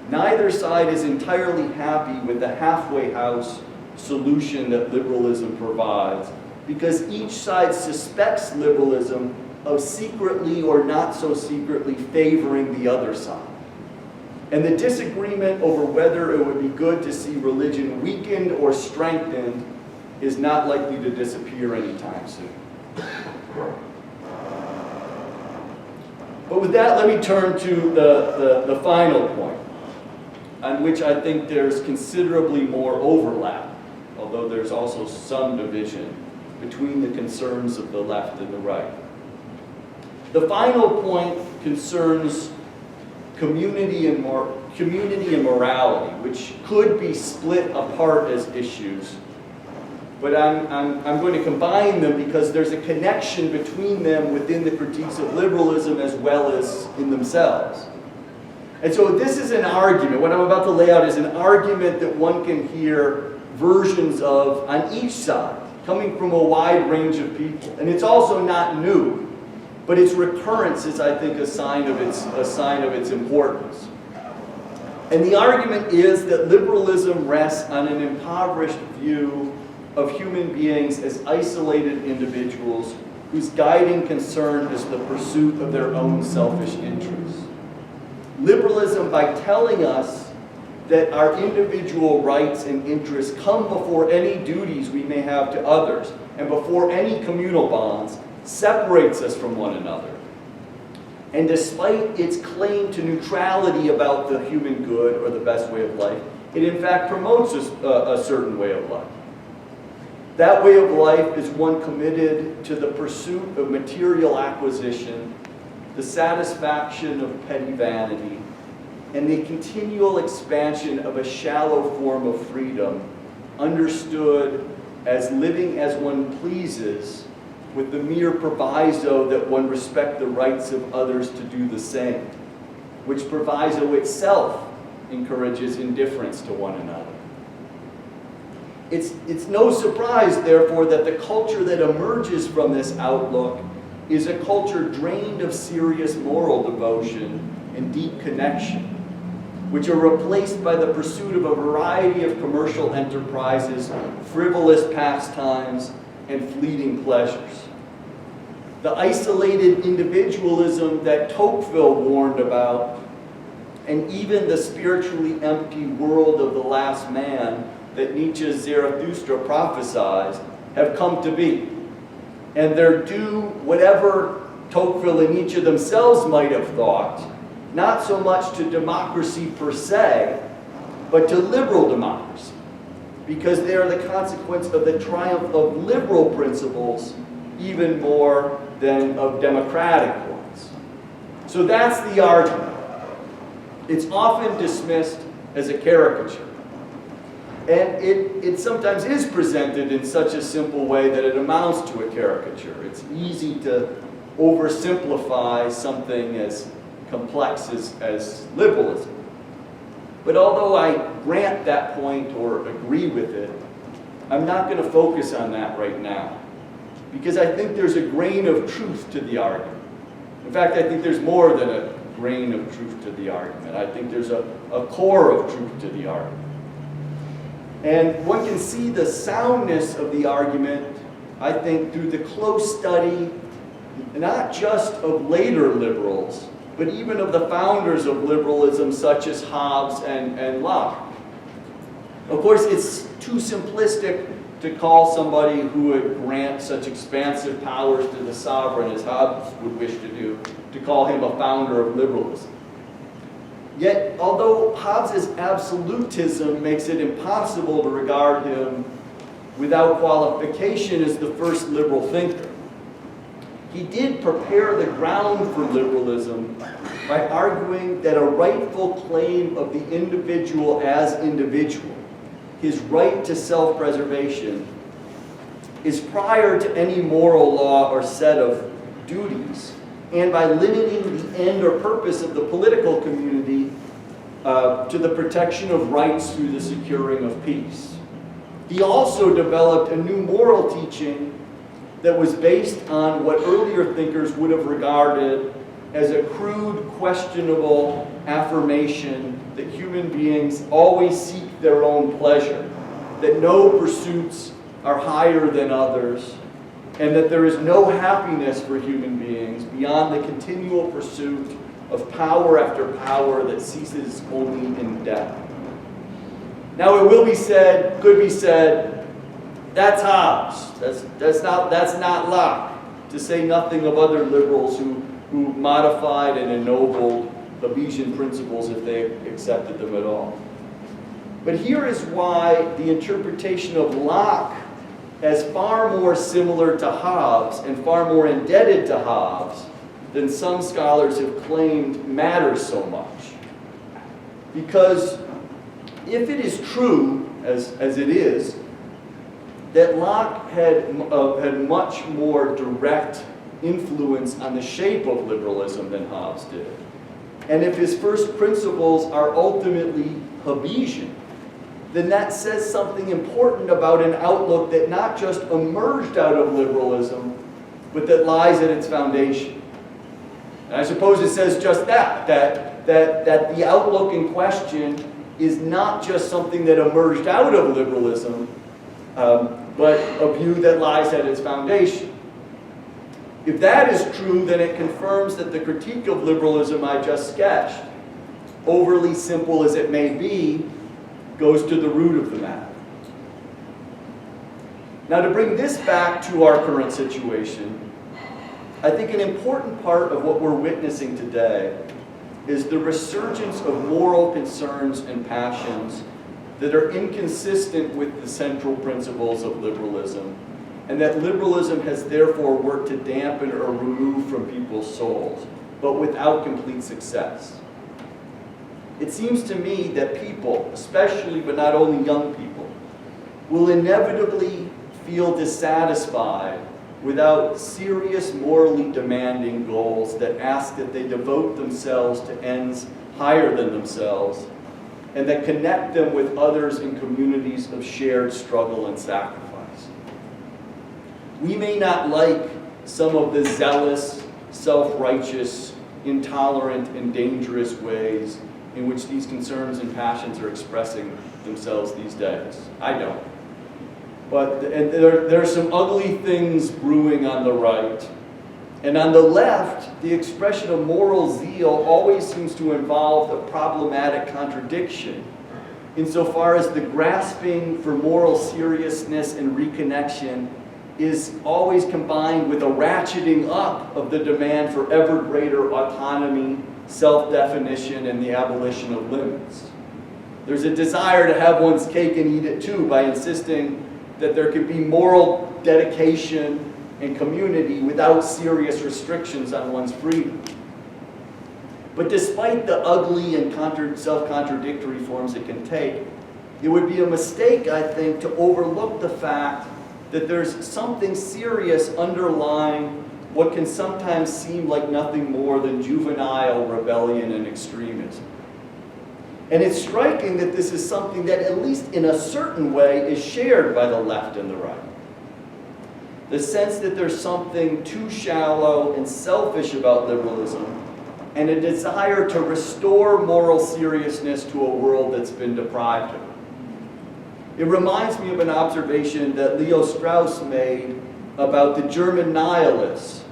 Neither side is entirely happy with the halfway house solution that liberalism provides, because each side suspects liberalism of secretly or not so secretly favoring the other side. And the disagreement over whether it would be good to see religion weakened or strengthened is not likely to disappear anytime soon. But with that, let me turn to the final point, on which I think there's considerably more overlap, although there's also some division between the concerns of the left and the right. The final point concerns community and morality, which could be split apart as issues, but I'm going to combine them because there's a connection between them within the critiques of liberalism as well as in themselves. And so this is an argument. What I'm about to lay out is an argument that one can hear versions of on each side, coming from a wide range of people. And it's also not new. but its recurrence is, I think, a sign of its importance. And the argument is that liberalism rests on an impoverished view of human beings as isolated individuals whose guiding concern is the pursuit of their own selfish interests. Liberalism, by telling us that our individual rights and interests come before any duties we may have to others and before any communal bonds, separates us from one another. And despite its claim to neutrality about the human good or the best way of life, it in fact promotes a certain way of life. That way of life is one committed to the pursuit of material acquisition, the satisfaction of petty vanity, and the continual expansion of a shallow form of freedom, understood as living as one pleases, with the mere proviso that one respect the rights of others to do the same, which proviso itself encourages indifference to one another. It's no surprise, therefore, that the culture that emerges from this outlook is a culture drained of serious moral devotion and deep connection, which are replaced by the pursuit of a variety of commercial enterprises, frivolous pastimes, and fleeting pleasures. The isolated individualism that Tocqueville warned about, and even the spiritually empty world of the last man that Nietzsche's Zarathustra prophesied, have come to be. And they're due whatever Tocqueville and Nietzsche themselves might have thought, not so much to democracy per se, but to liberal democracy, because they are the consequence of the triumph of liberal principles even more than of democratic ones. So that's the argument. It's often dismissed as a caricature. And it sometimes is presented in such a simple way that it amounts to a caricature. It's easy to oversimplify something as complex as liberalism. But although I grant that point or agree with it, I'm not going to focus on that right now, because I think there's a grain of truth to the argument. In fact, I think there's more than a grain of truth to the argument. I think there's a core of truth to the argument. And one can see the soundness of the argument, I think, through the close study, not just of later liberals, but even of the founders of liberalism, such as Hobbes and Locke. Of course, it's too simplistic to call somebody who would grant such expansive powers to the sovereign as Hobbes would wish to do, to call him a founder of liberalism. Yet, although Hobbes' absolutism makes it impossible to regard him without qualification as the first liberal thinker, he did prepare the ground for liberalism by arguing that a rightful claim of the individual as individual, his right to self-preservation, is prior to any moral law or set of duties, and by limiting the end or purpose of the political community to the protection of rights through the securing of peace. He also developed a new moral teaching that was based on what earlier thinkers would have regarded as a crude, questionable affirmation that human beings always seek their own pleasure, that no pursuits are higher than others, and that there is no happiness for human beings beyond the continual pursuit of power after power that ceases only in death. Now it will be said, could be said, that's Hobbes, that's not Locke, to say nothing of other liberals who modified and ennobled Hobbesian principles if they accepted them at all. But here is why the interpretation of Locke as far more similar to Hobbes and far more indebted to Hobbes than some scholars have claimed matters so much. Because if it is true, as it is, that Locke had much more direct influence on the shape of liberalism than Hobbes did, and if his first principles are ultimately Hobbesian, then that says something important about an outlook that not just emerged out of liberalism, but that lies at its foundation. And I suppose it says just that the outlook in question is not just something that emerged out of liberalism, but a view that lies at its foundation. If that is true, then it confirms that the critique of liberalism I just sketched, overly simple as it may be, goes to the root of the matter. Now, to bring this back to our current situation, I think an important part of what we're witnessing today is the resurgence of moral concerns and passions that are inconsistent with the central principles of liberalism, and that liberalism has therefore worked to dampen or remove from people's souls, but without complete success. It seems to me that people, especially but not only young people, will inevitably feel dissatisfied without serious morally demanding goals that ask that they devote themselves to ends higher than themselves and that connect them with others in communities of shared struggle and sacrifice. We may not like some of the zealous, self-righteous, intolerant, and dangerous ways in which these concerns and passions are expressing themselves these days. I don't. But there are some ugly things brewing on the right. And on the left, the expression of moral zeal always seems to involve a problematic contradiction, insofar as the grasping for moral seriousness and reconnection is always combined with a ratcheting up of the demand for ever greater autonomy, self-definition, and the abolition of limits. There's a desire to have one's cake and eat it too by insisting that there can be moral dedication and community without serious restrictions on one's freedom. But despite the ugly and self-contradictory forms it can take, it would be a mistake, I think, to overlook the fact that there's something serious underlying what can sometimes seem like nothing more than juvenile rebellion and extremism. And it's striking that this is something that, at least in a certain way, is shared by the left and the right. The sense that there's something too shallow and selfish about liberalism, and a desire to restore moral seriousness to a world that's been deprived of it. It reminds me of an observation that Leo Strauss made about the German nihilists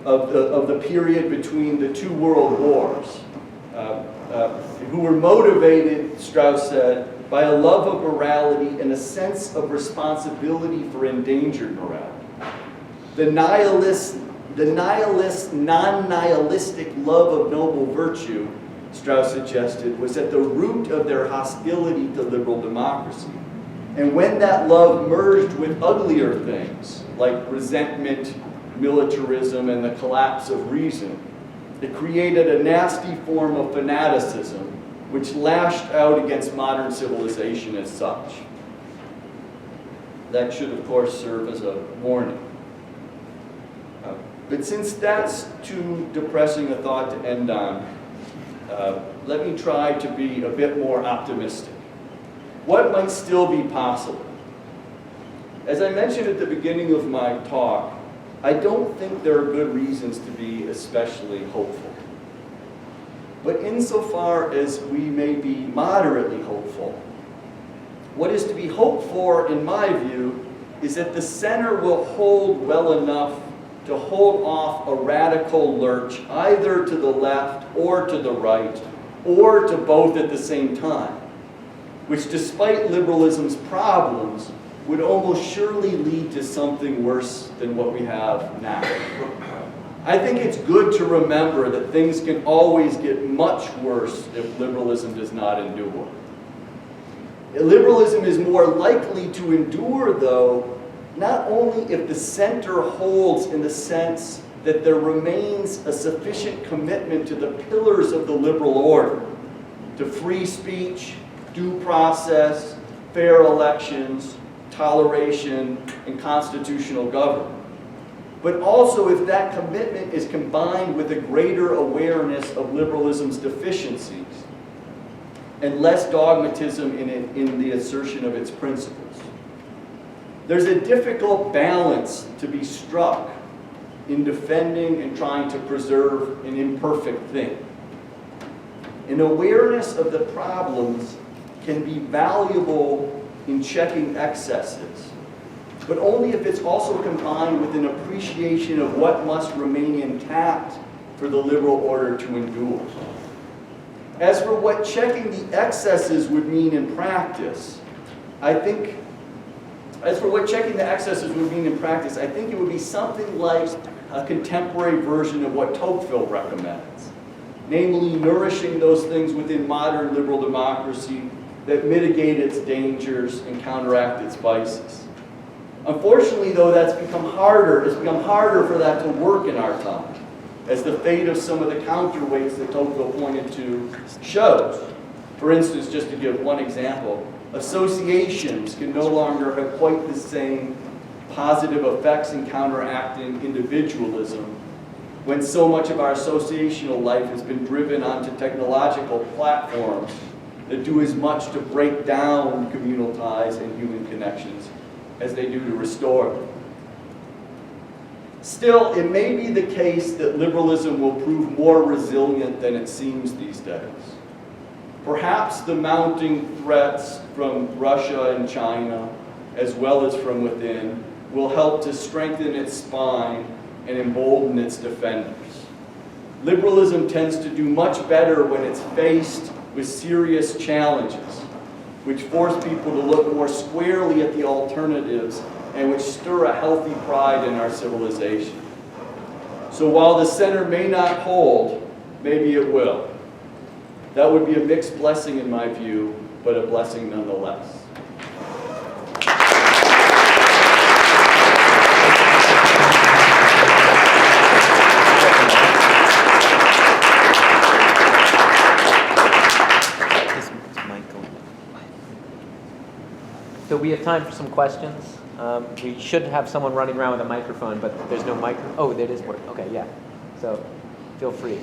of the period between the two world wars, who were motivated, Strauss said, by a love of morality and a sense of responsibility for endangered morality. The nihilist, non-nihilistic love of noble virtue, Strauss suggested, was at the root of their hostility to liberal democracy. And when that love merged with uglier things, like resentment, militarism, and the collapse of reason, it created a nasty form of fanaticism which lashed out against modern civilization as such. That should, of course, serve as a warning. But since that's too depressing a thought to end on, let me try to be a bit more optimistic. What might still be possible? As I mentioned at the beginning of my talk, I don't think there are good reasons to be especially hopeful. But insofar as we may be moderately hopeful, what is to be hoped for, in my view, is that the center will hold well enough to hold off a radical lurch either to the left or to the right, or to both at the same time, which, despite liberalism's problems, would almost surely lead to something worse than what we have now. I think it's good to remember that things can always get much worse if liberalism does not endure. Liberalism is more likely to endure, though, not only if the center holds in the sense that there remains a sufficient commitment to the pillars of the liberal order, to free speech, due process, fair elections, toleration, and constitutional government. But also if that commitment is combined with a greater awareness of liberalism's deficiencies and less dogmatism in the assertion of its principles. There's a difficult balance to be struck in defending and trying to preserve an imperfect thing. An awareness of the problems can be valuable in checking excesses, but only if it's also combined with an appreciation of what must remain intact for the liberal order to endure. As for what checking the excesses would mean in practice, I think it would be something like a contemporary version of what Tocqueville recommends, namely nourishing those things within modern liberal democracy that mitigate its dangers and counteract its vices. Unfortunately, though, that's become harder. It's become harder for that to work in our time, as the fate of some of the counterweights that Tocqueville pointed to shows. For instance, just to give one example, associations can no longer have quite the same positive effects in counteracting individualism when so much of our associational life has been driven onto technological platforms that do as much to break down communal ties and human connections as they do to restore them. Still, it may be the case that liberalism will prove more resilient than it seems these days. Perhaps the mounting threats from Russia and China, as well as from within, will help to strengthen its spine and embolden its defenders. Liberalism tends to do much better when it's faced with serious challenges, which force people to look more squarely at the alternatives and which stir a healthy pride in our civilization. So while the center may not hold, maybe it will. That would be a mixed blessing in my view, but a blessing nonetheless. So we have time for some questions. We should have someone running around with a microphone, but there's no microphone. Oh, that is working. Okay, yeah. So feel free.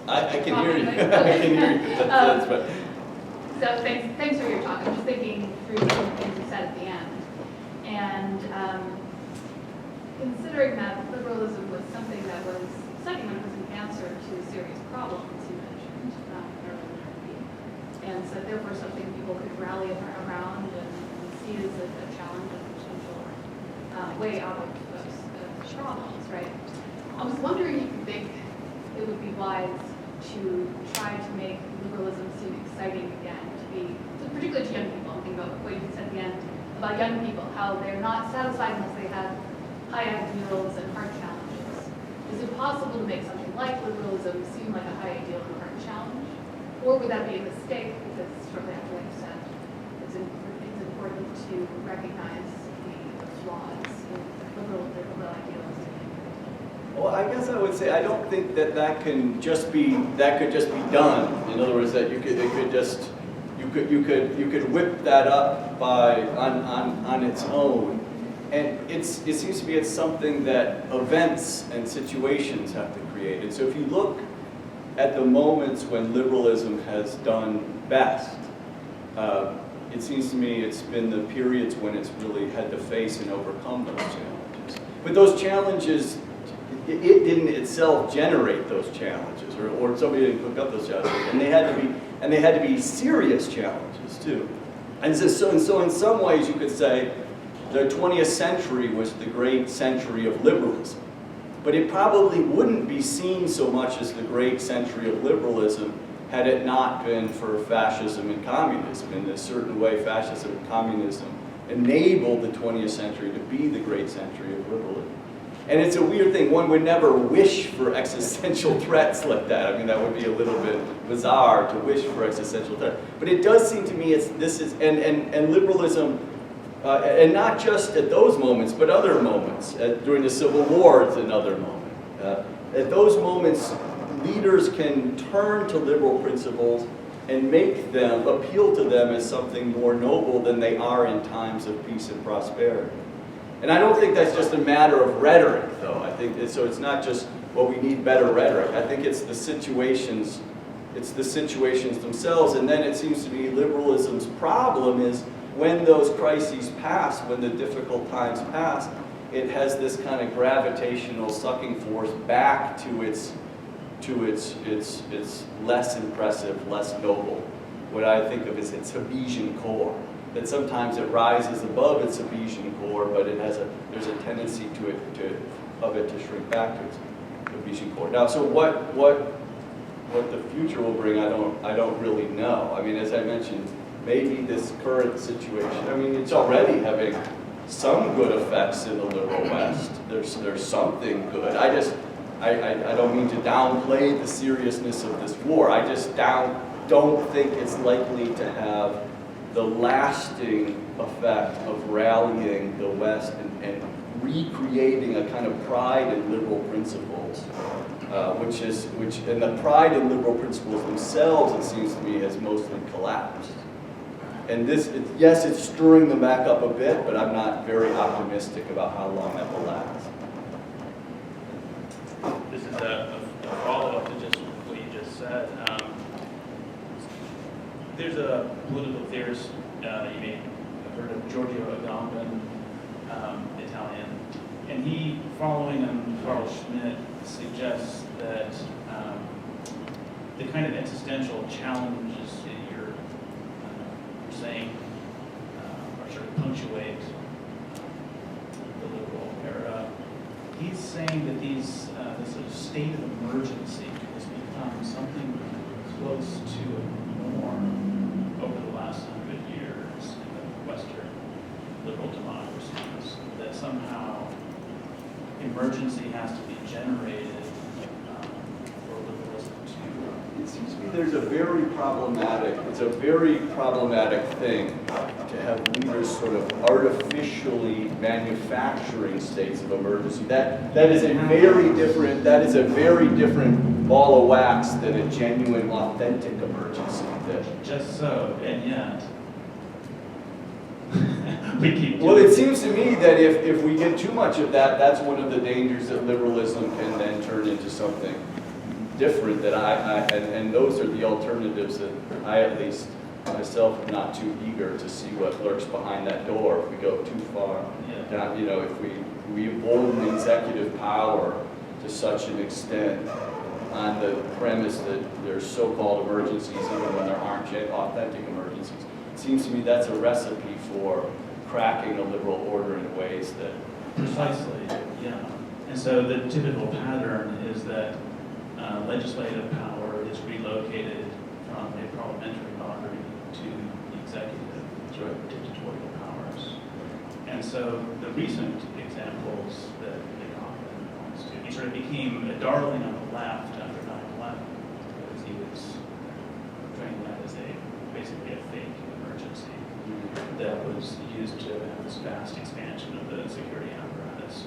I can hear you. I can hear you. That's right. So thanks for your talk. I'm just thinking through some things you said at the end. And considering that liberalism was something that was, second one was an answer to serious problems you mentioned earlier. And so therefore something people could rally around and see as a challenge and potential way out of those problems, right? I was wondering if you think it would be wise to try to make liberalism seem exciting again, particularly to young people. I'm thinking about what you said at the end about young people, how they're not satisfied unless they have high ideals and hard challenges. Is it possible to make something like liberalism seem like a high ideal and a hard challenge? Or would that be a mistake because, shortly after what you said, it's important to recognize the flaws in liberal ideals? Well, I guess I would say I don't think that could just be done. In other words, that you could whip that up on its own, and it seems to be it's something that events and situations have to create. And so if you look at the moments when liberalism has done best, it seems to me it's been the periods when it's really had to face and overcome those challenges. But those challenges, it didn't itself generate those challenges, or somebody didn't cook up those challenges, and they had to be serious challenges too. And so in some ways you could say the 20th century was the great century of liberalism, but it probably wouldn't be seen so much as the great century of liberalism had it not been for fascism and communism. In a certain way, fascism and communism enabled the 20th century to be the great century of liberalism. And it's a weird thing. One would never wish for existential threats like that. I mean, that would be a little bit bizarre to wish for existential threats. But it does seem to me and liberalism, and not just at those moments, but other moments. During the Civil War, it's another moment. At those moments, leaders can turn to liberal principles and make them, appeal to them as something more noble than they are in times of peace and prosperity. And I don't think that's just a matter of rhetoric, though. I think so. It's not just, well, we need better rhetoric. I think it's the situations. It's the situations themselves. And then it seems to me liberalism's problem is when those crises pass, when the difficult times pass, it has this kind of gravitational sucking force back to its less impressive, less noble, what I think of as its Hobbesian core. That sometimes it rises above its Hobbesian core, but there's a tendency to shrink back to its Hobbesian core. Now, so what the future will bring, I don't really know. I mean, as I mentioned, maybe this current situation, I mean, it's already having some good effects in the liberal West. There's something good. I don't mean to downplay the seriousness of this war. I just don't think it's likely to have the lasting effect of rallying the West and recreating a kind of pride in liberal principles, and the pride in liberal principles themselves, it seems to me, has mostly collapsed. And yes, it's stirring them back up a bit, but I'm not very optimistic about how long that will last. This is a follow-up to just what you just said. There's a political theorist, you may have heard of Giorgio Agamben, Italian, and he, following on Carl Schmitt, suggests that the kind of existential challenges that you're saying are sort of punctuate the liberal era. He's saying that this sort of state of emergency has become something close to a norm over the last 100 years in the Western liberal democracies, that somehow emergency has to be generated for liberalism to... It seems to me it's a very problematic thing to have leaders sort of artificially manufacturing states of emergency. That is a very different ball of wax than a genuine, authentic emergency. Just so, and yet, we keep well, it seems to me that if we get too much of that, that's one of the dangers that liberalism can then turn into something different. And those are the alternatives that I, at least myself, am not too eager to see what lurks behind that door if we go too far. Down, if we embolden executive power to such an extent on the premise that there's so-called emergencies even when there aren't authentic emergencies. It seems to me that's a recipe for cracking a liberal order in ways that... Precisely, yeah. And so the typical pattern is that legislative power is relocated from a parliamentary body to the executive, dictatorial powers. And so the recent examples that Agamben points to, he sort of became a darling on the left after 9/11 because he was portraying that as basically a fake emergency that was used to have this vast expansion of the security apparatus.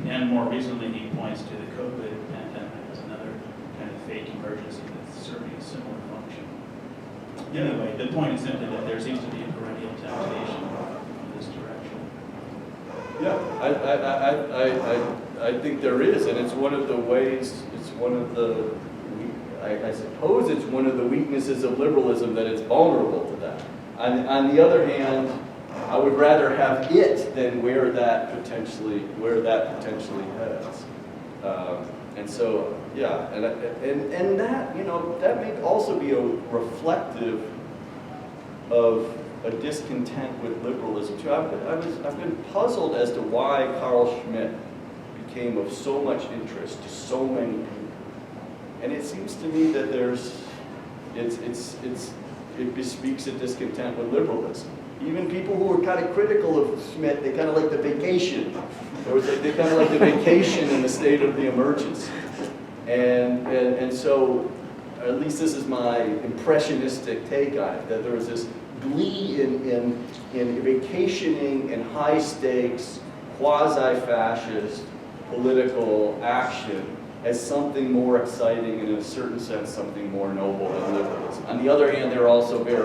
And more recently, he points to the COVID pandemic as another kind of fake emergency that's serving a similar function. Anyway, the point is simply that there seems to be a perennial temptation in this direction. Yeah, I think there is, and it's one of the ways, I suppose it's one of the weaknesses of liberalism that it's vulnerable to that. On the other hand, I would rather have it than where that potentially heads. And so, yeah, and that, that may also be a reflective of a discontent with liberalism too. I've been puzzled as to why Carl Schmitt became of so much interest to so many people. And it seems to me that it bespeaks a discontent with liberalism. Even people who were kind of critical of Schmitt, they kind of like the vacation. They kind of like the vacation in the state of the emergency. And so, at least this is my impressionistic take on it, that there was this glee in vacationing in high stakes, quasi-fascist political action, as something more exciting and in a certain sense something more noble than liberalism. On the other hand, they're also they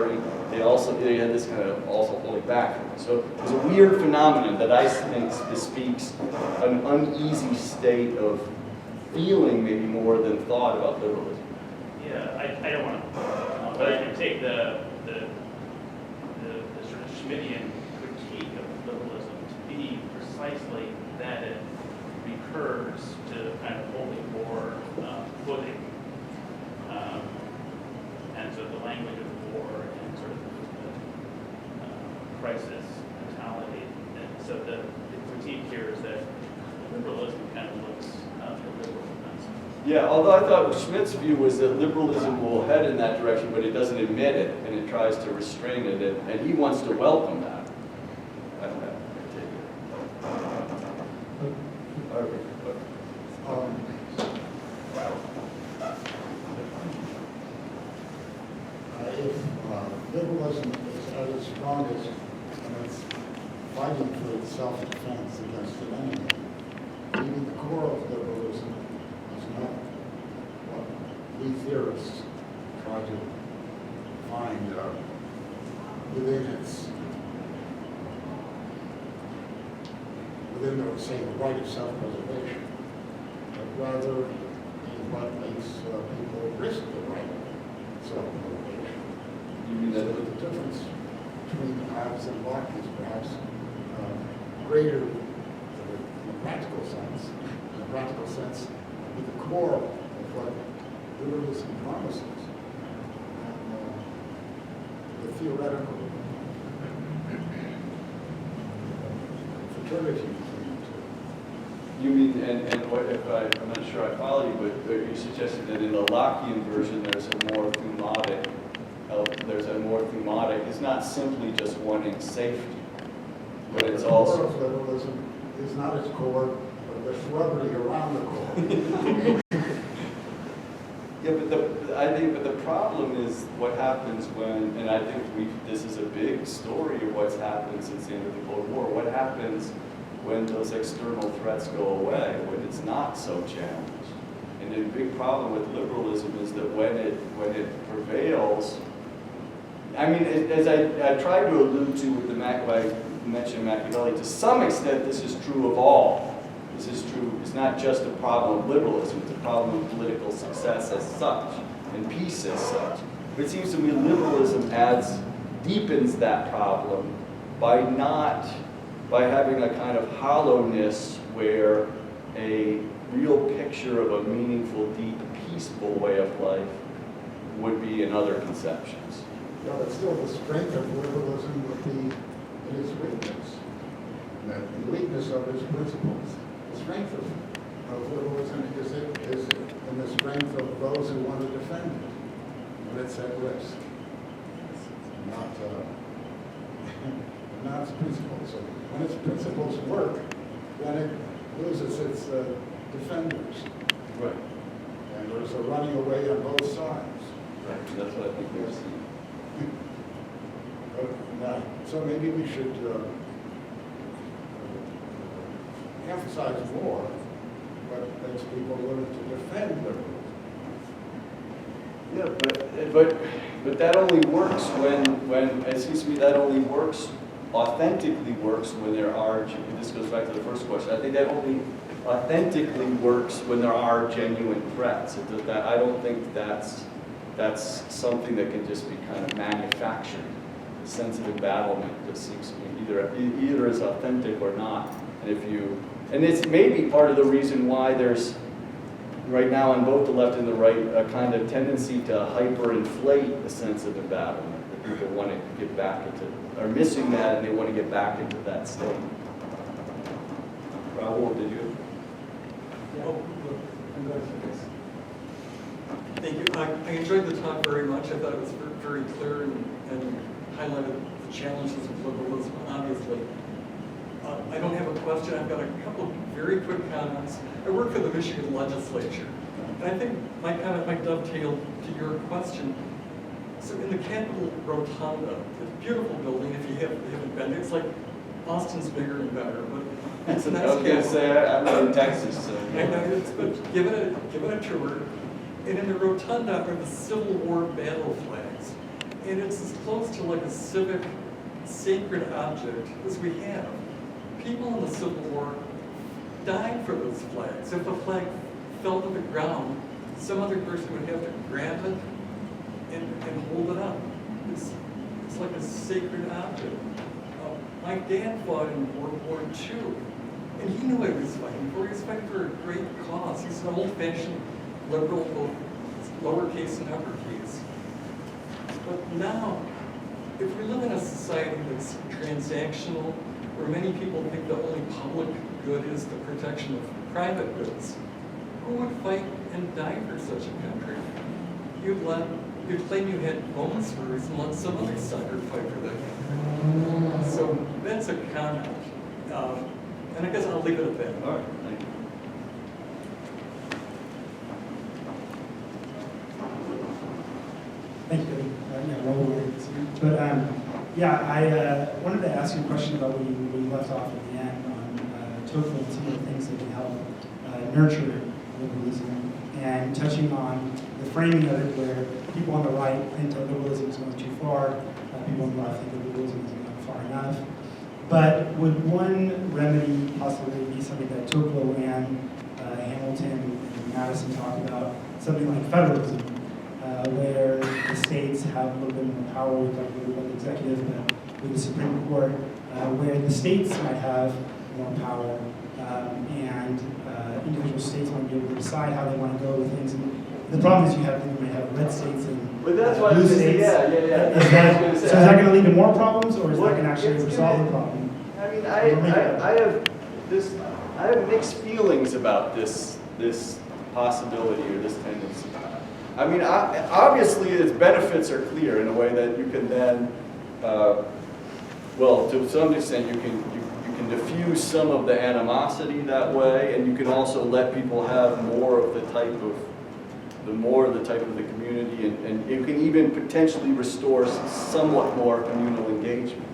had this kind of also holding back from it. So there's a weird phenomenon that I think bespeaks an uneasy state of feeling maybe more than thought about liberalism. Yeah, I don't want to, but I can take the sort of Schmittian critique of liberalism to be precisely that it recurs to kind of holding war footing, and so the language of war and sort of the crisis mentality. And so the critique here is that liberalism kind of looks illiberal. Yeah, although I thought Schmidt's view was that liberalism will head in that direction, but it doesn't admit it, and it tries to restrain it, and he wants to welcome that. I don't have to take it. If liberalism is at its strongest and it's fighting for its self-defense against an enemy, maybe the core of liberalism is not what we theorists try to find within the, say, the right of self-preservation, but rather in what makes people risk the right of self-preservation. You mean that So the difference between the haves and black is perhaps greater in a practical sense. In a practical sense, at the core of what liberalism promises, and the theoretical fraternity between the two. You mean, and what if I'm not sure I follow you, but are you suggesting that in the Lockean version there's a more thematic, it's not simply just wanting safety, but it's The core also... of liberalism is not its core, but the shrubbery around the core. Yeah, but the problem is what happens when, and I think this is a big story of what's happened since the end of the Cold War. What happens when those external threats go away, when it's not so challenged? And the big problem with liberalism is that when it prevails, I mean, as I tried to allude to with when I mentioned Machiavelli, to some extent this is true of all. This is true, it's not just a problem of liberalism, it's a problem of political success as such, and peace as such. But it seems to me liberalism deepens that problem by having a kind of hollowness where a real picture of a meaningful, deep, peaceful way of life would be in other conceptions. Yeah, but still the strength of liberalism would be in its weakness, the weakness of its principles. The strength of liberalism is in the strength of those who want to defend it when it's at risk, not its principles. So when its principles work, then it loses its defenders. Right. And there's a running away on both sides. Right. That's what I think we're seeing. So maybe we should emphasize more what makes people willing to defend liberalism. Yeah, but that only works when it seems to me that only works, authentically works when there are, this goes back to the first question, I think that only authentically works when there are genuine threats. I don't think that's something that can just be kind of manufactured. The sense of embattlement just seems to be either is authentic or not. And it's maybe part of the reason why there's right now on both the left and the right a kind of tendency to hyperinflate the sense of embattlement. That people want to get back into, are missing that, and they want to get back into that state. Raul, did you? Thank you. I enjoyed the talk very much. I thought it was very clear and highlighted the challenges of liberalism, obviously. I don't have a question. I've got a couple of very quick comments. I work for the Michigan legislature, and I think my comment might dovetail to your question. So in the Capitol Rotunda, it's a beautiful building. If you haven't been, it's like Austin's bigger and better, but it's a I nice was gonna capital. say, I'm in Texas, so. I know, but give it a tour. And in the rotunda are the Civil War battle flags. And it's as close to like a civic sacred object as we have. People in the Civil War died for those flags. If a flag fell to the ground, some other person would have to grab it and hold it up. It's like a sacred object. My dad fought in World War II, and he knew what he was fighting for. He was fighting for a great cause. He's an old-fashioned liberal, both lowercase and uppercase. But now, if we live in a society that's transactional, where many people think the only public good is the protection of private goods, who would fight and die for such a country? You'd claim you had bone spurs and let some other sucker fight for that country. So that's a comment. And I guess I'll leave it at that. All right, thank you. Thank you. Yeah, well words. But I wanted to ask you a question about where you left off at the end on Tocqueville and some of the things that can help nurture liberalism, and touching on the framing of it where people on the right think that liberalism is going too far, people on the left think that liberalism isn't going far enough. But would one remedy possibly be something that Tocqueville and Hamilton and Madison talk about, something like federalism, where the states have a little bit more power, we talked a little bit about the executive, but with the Supreme Court, where the states might have more power, and individual states might be able to decide how they want to go with things. And the problem is you might have red states and But that's why blue I was gonna states. say, yeah. So is that going to lead to more problems, or is that going to actually It's resolve gonna- the problem? I mean, I have mixed feelings about this possibility or this tendency. I mean, obviously its benefits are clear in a way that you can then, well, to some extent you can diffuse some of the animosity that way, and you can also let people have more of the type of the community, and you can even potentially restore somewhat more communal engagement.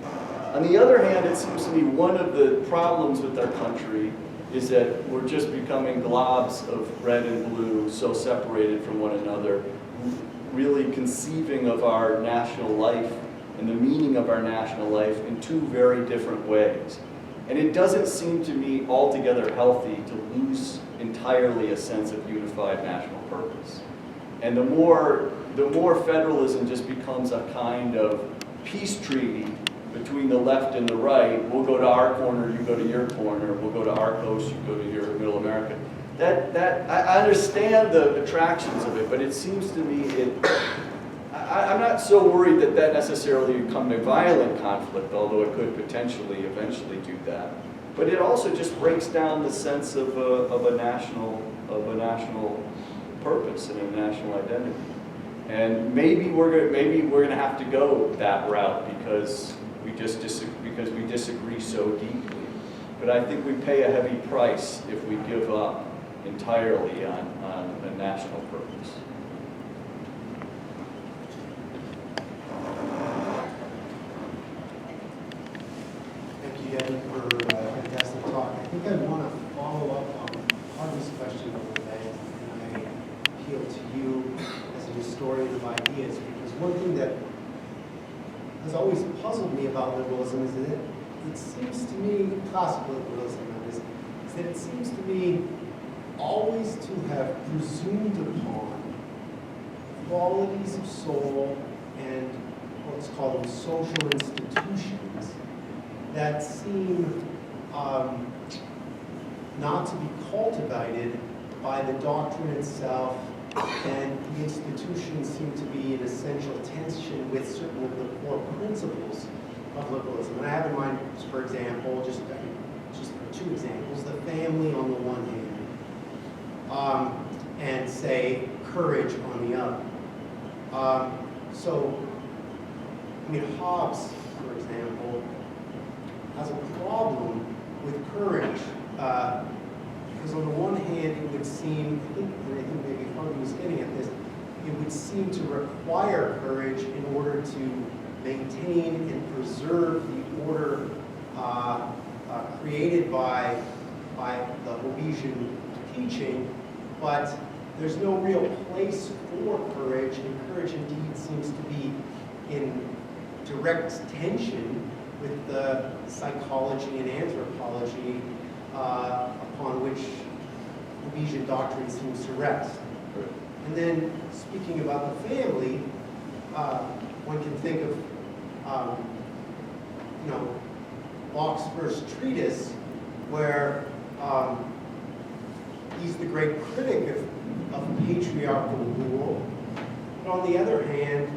On the other hand, it seems to me one of the problems with our country is that we're just becoming globs of red and blue, so separated from one another, really conceiving of our national life and the meaning of our national life in two very different ways. And it doesn't seem to me altogether healthy to lose entirely a sense of unified national purpose. And the more federalism just becomes a kind of peace treaty between the left and the right, we'll go to our corner, you go to your corner, we'll go to our coast, you go to your middle America. I understand the attractions of it, but it seems to me I'm not so worried that necessarily become a violent conflict, although it could potentially eventually do that. But it also just breaks down the sense of a national purpose and a national identity. And maybe we're going to have to go that route because we disagree so deeply. But I think we pay a heavy price if we give up entirely on a national purpose. Thank you, Devin, for a fantastic talk. I think I want to follow up on Harvey's question a little bit, and I appeal to you as a historian of ideas, because one thing that has always puzzled me about liberalism is that it seems to me, classical liberalism that is that it seems to me always to have presumed upon qualities of soul and what's called social institutions that seem not to be cultivated by the doctrine itself, and the institutions seem to be in essential tension with certain of the core principles of liberalism. And I have in mind, for example, just for two examples, the family on the one hand, and say courage on the other. So, I mean, Hobbes, for example, has a problem with courage, because on the one hand, it would seem, I think maybe Harvey was getting at this, it would seem to require courage in order to maintain and preserve the order created by the Objection teaching, but there's no real place for courage, and courage indeed seems to be in direct tension with the psychology and anthropology upon which Objection doctrine seems to rest. And then, speaking about the family, one can think of, Locke's first treatise, where he's the great critic of patriarchal rule. But on the other hand,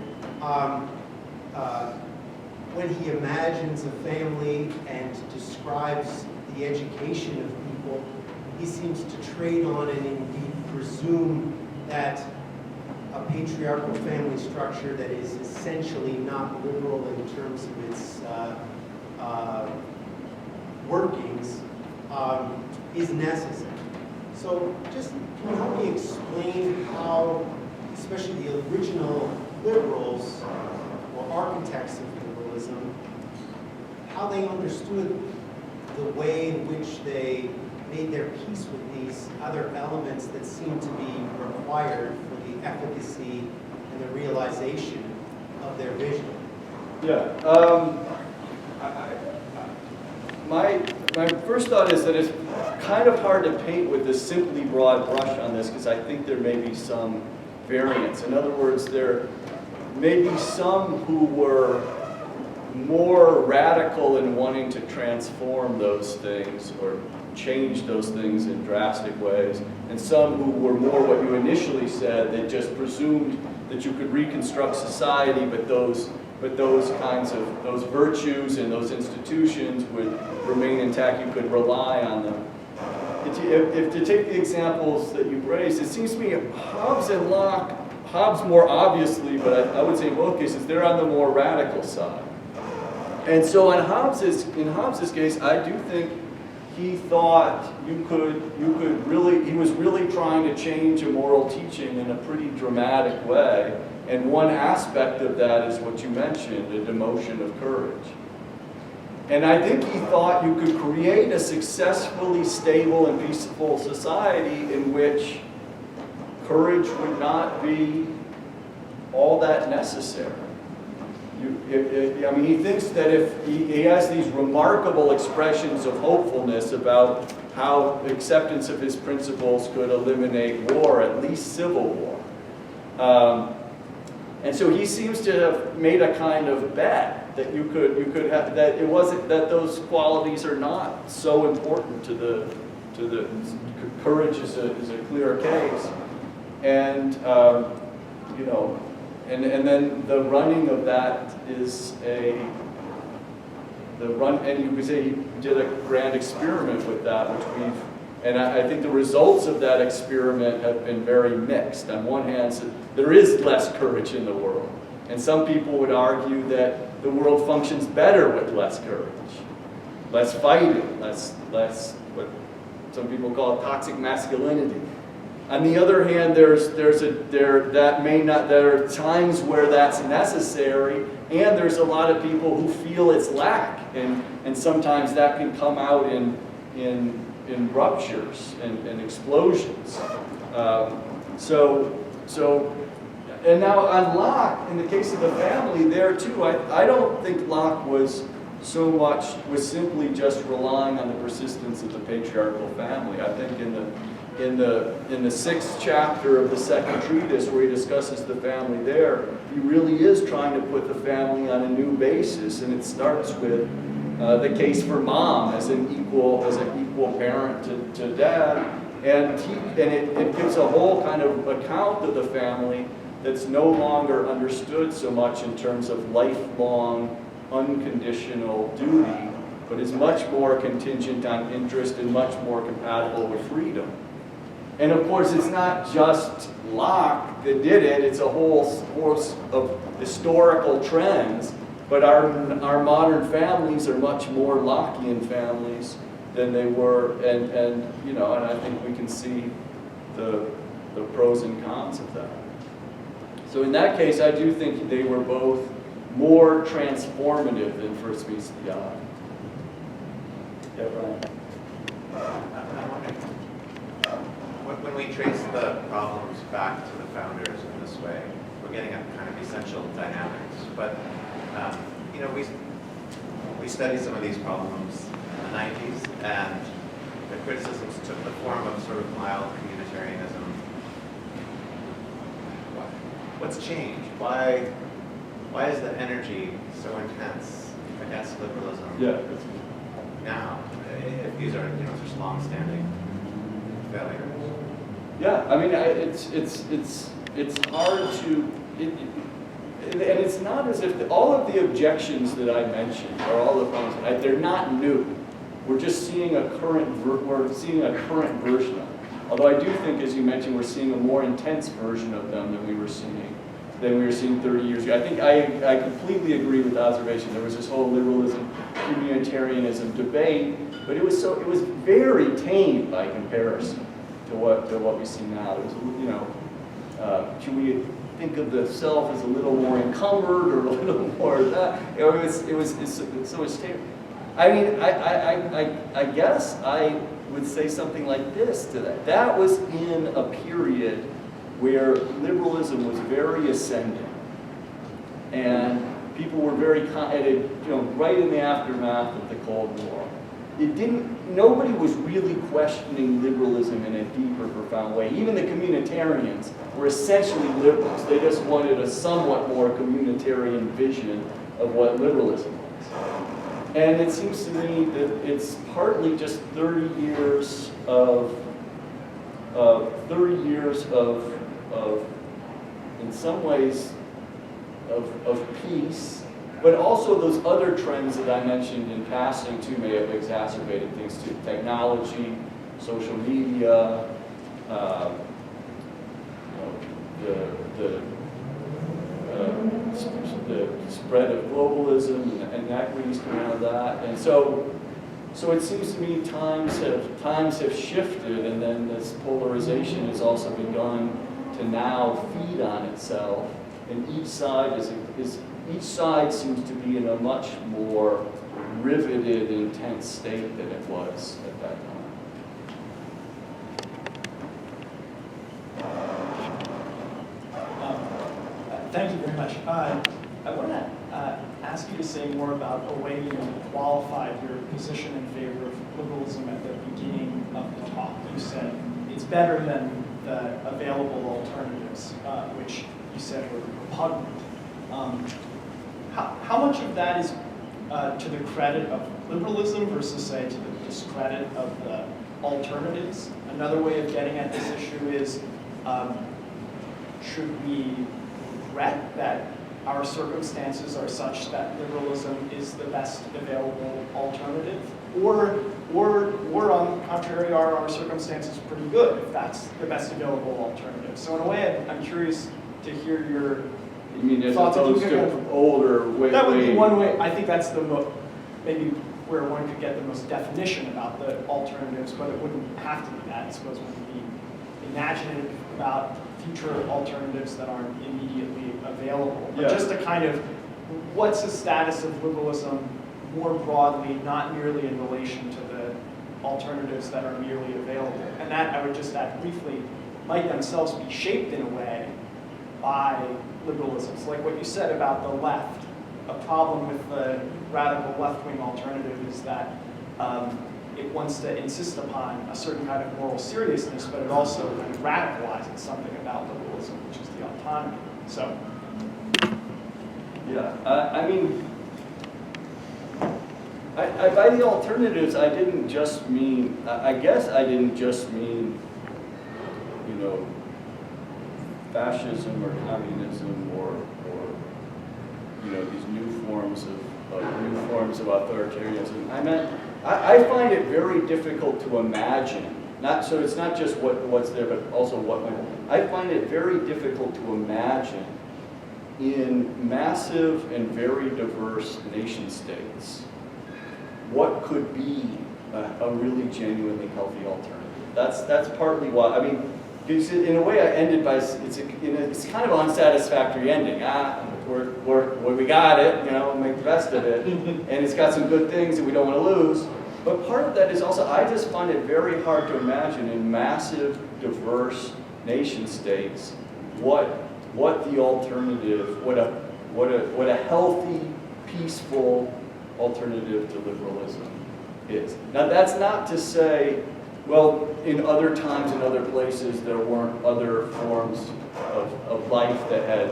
when he imagines a family and describes the education of people, he seems to trade on and indeed presume that a patriarchal family structure that is essentially not liberal in terms of its workings is necessary. So just can you help me explain how, especially the original liberals or architects of liberalism, how they understood the way in which they made their peace with these other elements that seem to be required for the efficacy and the realization of their vision? Yeah. My first thought is that it's kind of hard to paint with this simply broad brush on this, because I think there may be some variance. In other words, there may be some who were more radical in wanting to transform those things or change those things in drastic ways, and some who were more what you initially said, that just presumed that you could reconstruct society, but those virtues and those institutions would remain intact. You could rely on them. If to take the examples that you've raised, it seems to me Hobbes and Locke, Hobbes more obviously, but I would say in both cases, they're on the more radical side. And so in Hobbes's case, I do think he thought he was really trying to change a moral teaching in a pretty dramatic way. And one aspect of that is what you mentioned, the demotion of courage. And I think he thought you could create a successfully stable and peaceful society in which courage would not be all that necessary. He thinks that if he has these remarkable expressions of hopefulness about how acceptance of his principles could eliminate war, at least civil war. And so he seems to have made a kind of bet that you could have, that it wasn't, that those qualities are not so important to the courage is a clear case. And and then the running of that is and you could say he did a grand experiment with that, and I think the results of that experiment have been very mixed. On one hand, there is less courage in the world, and some people would argue that the world functions better with less courage, less fighting, less what some people call toxic masculinity. On the other hand, there are times where that's necessary, and there's a lot of people who feel it's lack, and sometimes that can come out in ruptures and explosions. And now on Locke, in the case of the family, there too, I don't think Locke was simply just relying on the persistence of the patriarchal family. I think in the sixth chapter of the second treatise, where he discusses the family there, he really is trying to put the family on a new basis, and it starts with the case for mom as an equal parent to dad, and it gives a whole kind of account of the family that's no longer understood so much in terms of lifelong unconditional duty, but is much more contingent on interest and much more compatible with freedom. And of course, it's not just Locke that did it, it's a whole host of historical trends, but our modern families are much more Lockean families than they were, and I think we can see the pros and cons of that. So in that case, I do think they were both more transformative than first meets the eye. Yeah, Brian. I'm wondering, when we trace the problems back to the founders in this way, we're getting at kind of essential dynamics. But you know, we studied some of these problems in the 90s, and the criticisms took the form of sort of mild communitarianism. What's changed? Why is the energy so intense against liberalism now? If these are, you know, such long-standing failures. Yeah, I mean, it's hard to, and it's not as if all of the objections that I mentioned, or all the problems, they're not new. We're just seeing a current version of them. Although I do think, as you mentioned, we're seeing a more intense version of them than we were seeing 30 years ago. I think I completely agree with the observation. There was this whole liberalism, communitarianism debate, but it was very tame by comparison to what we see now. It was, you know, should we think of the self as a little more encumbered or a little more that? You know, it was so much tame. I mean, I guess I would say something like this to that. That was in a period where liberalism was very ascending, and people were very, right in the aftermath of the Cold War. Nobody was really questioning liberalism in a deeper, profound way. Even the communitarians were essentially liberals. They just wanted a somewhat more communitarian vision of what liberalism was. And it seems to me that it's partly just 30 years of in some ways, of peace, but also those other trends that I mentioned in passing too may have exacerbated things too. Technology, social media, the spread of globalism and inequities coming out of that. And so it seems to me times have shifted, and then this polarization has also begun to now feed on itself, and each side seems to be in a much more riveted, intense state than it was at that time. Thank you very much. I want to ask you to say more about a way you qualified your position in favor of liberalism at the beginning of the talk. You said it's better than the available alternatives, which you said were repugnant. How much of that is to the credit of liberalism versus, say, to the discredit of the alternatives? Another way of getting at this issue is, should we regret that our circumstances are such that liberalism is the best available alternative? Or on the contrary, are our circumstances pretty good if that's the best available alternative? So in a way, I'm curious to hear your You mean as thoughts. opposed to older way? That would be one way. I think that's maybe where one could get the most definition about the alternatives, but it wouldn't have to be that. I suppose one could be imaginative about future alternatives that aren't immediately available. But just a kind of, what's the status of liberalism more broadly, not merely in relation to the alternatives that are merely available? And that, I would just add briefly, might themselves be shaped in a way by liberalism. So like what you said about the left, a problem with the radical left-wing alternative is that it wants to insist upon a certain kind of moral seriousness, but it also kind of radicalizes something about liberalism, which is the autonomy. So, yeah, I mean, by the alternatives, I didn't just mean, I guess I didn't just mean, fascism or communism or these new forms of authoritarianism. I meant, I find it very difficult to imagine. So it's not just what's there, but also what. I find it very difficult to imagine in massive and very diverse nation states what could be a really genuinely healthy alternative. That's partly why. I mean, in a way, I ended by it's kind of an unsatisfactory ending. We got it, make the best of it, and it's got some good things that we don't want to lose. But part of that is also, I just find it very hard to imagine in massive, diverse nation states what the alternative, what a healthy, peaceful alternative to liberalism is. Now that's not to say, well, in other times, in other places, there weren't other forms of life that had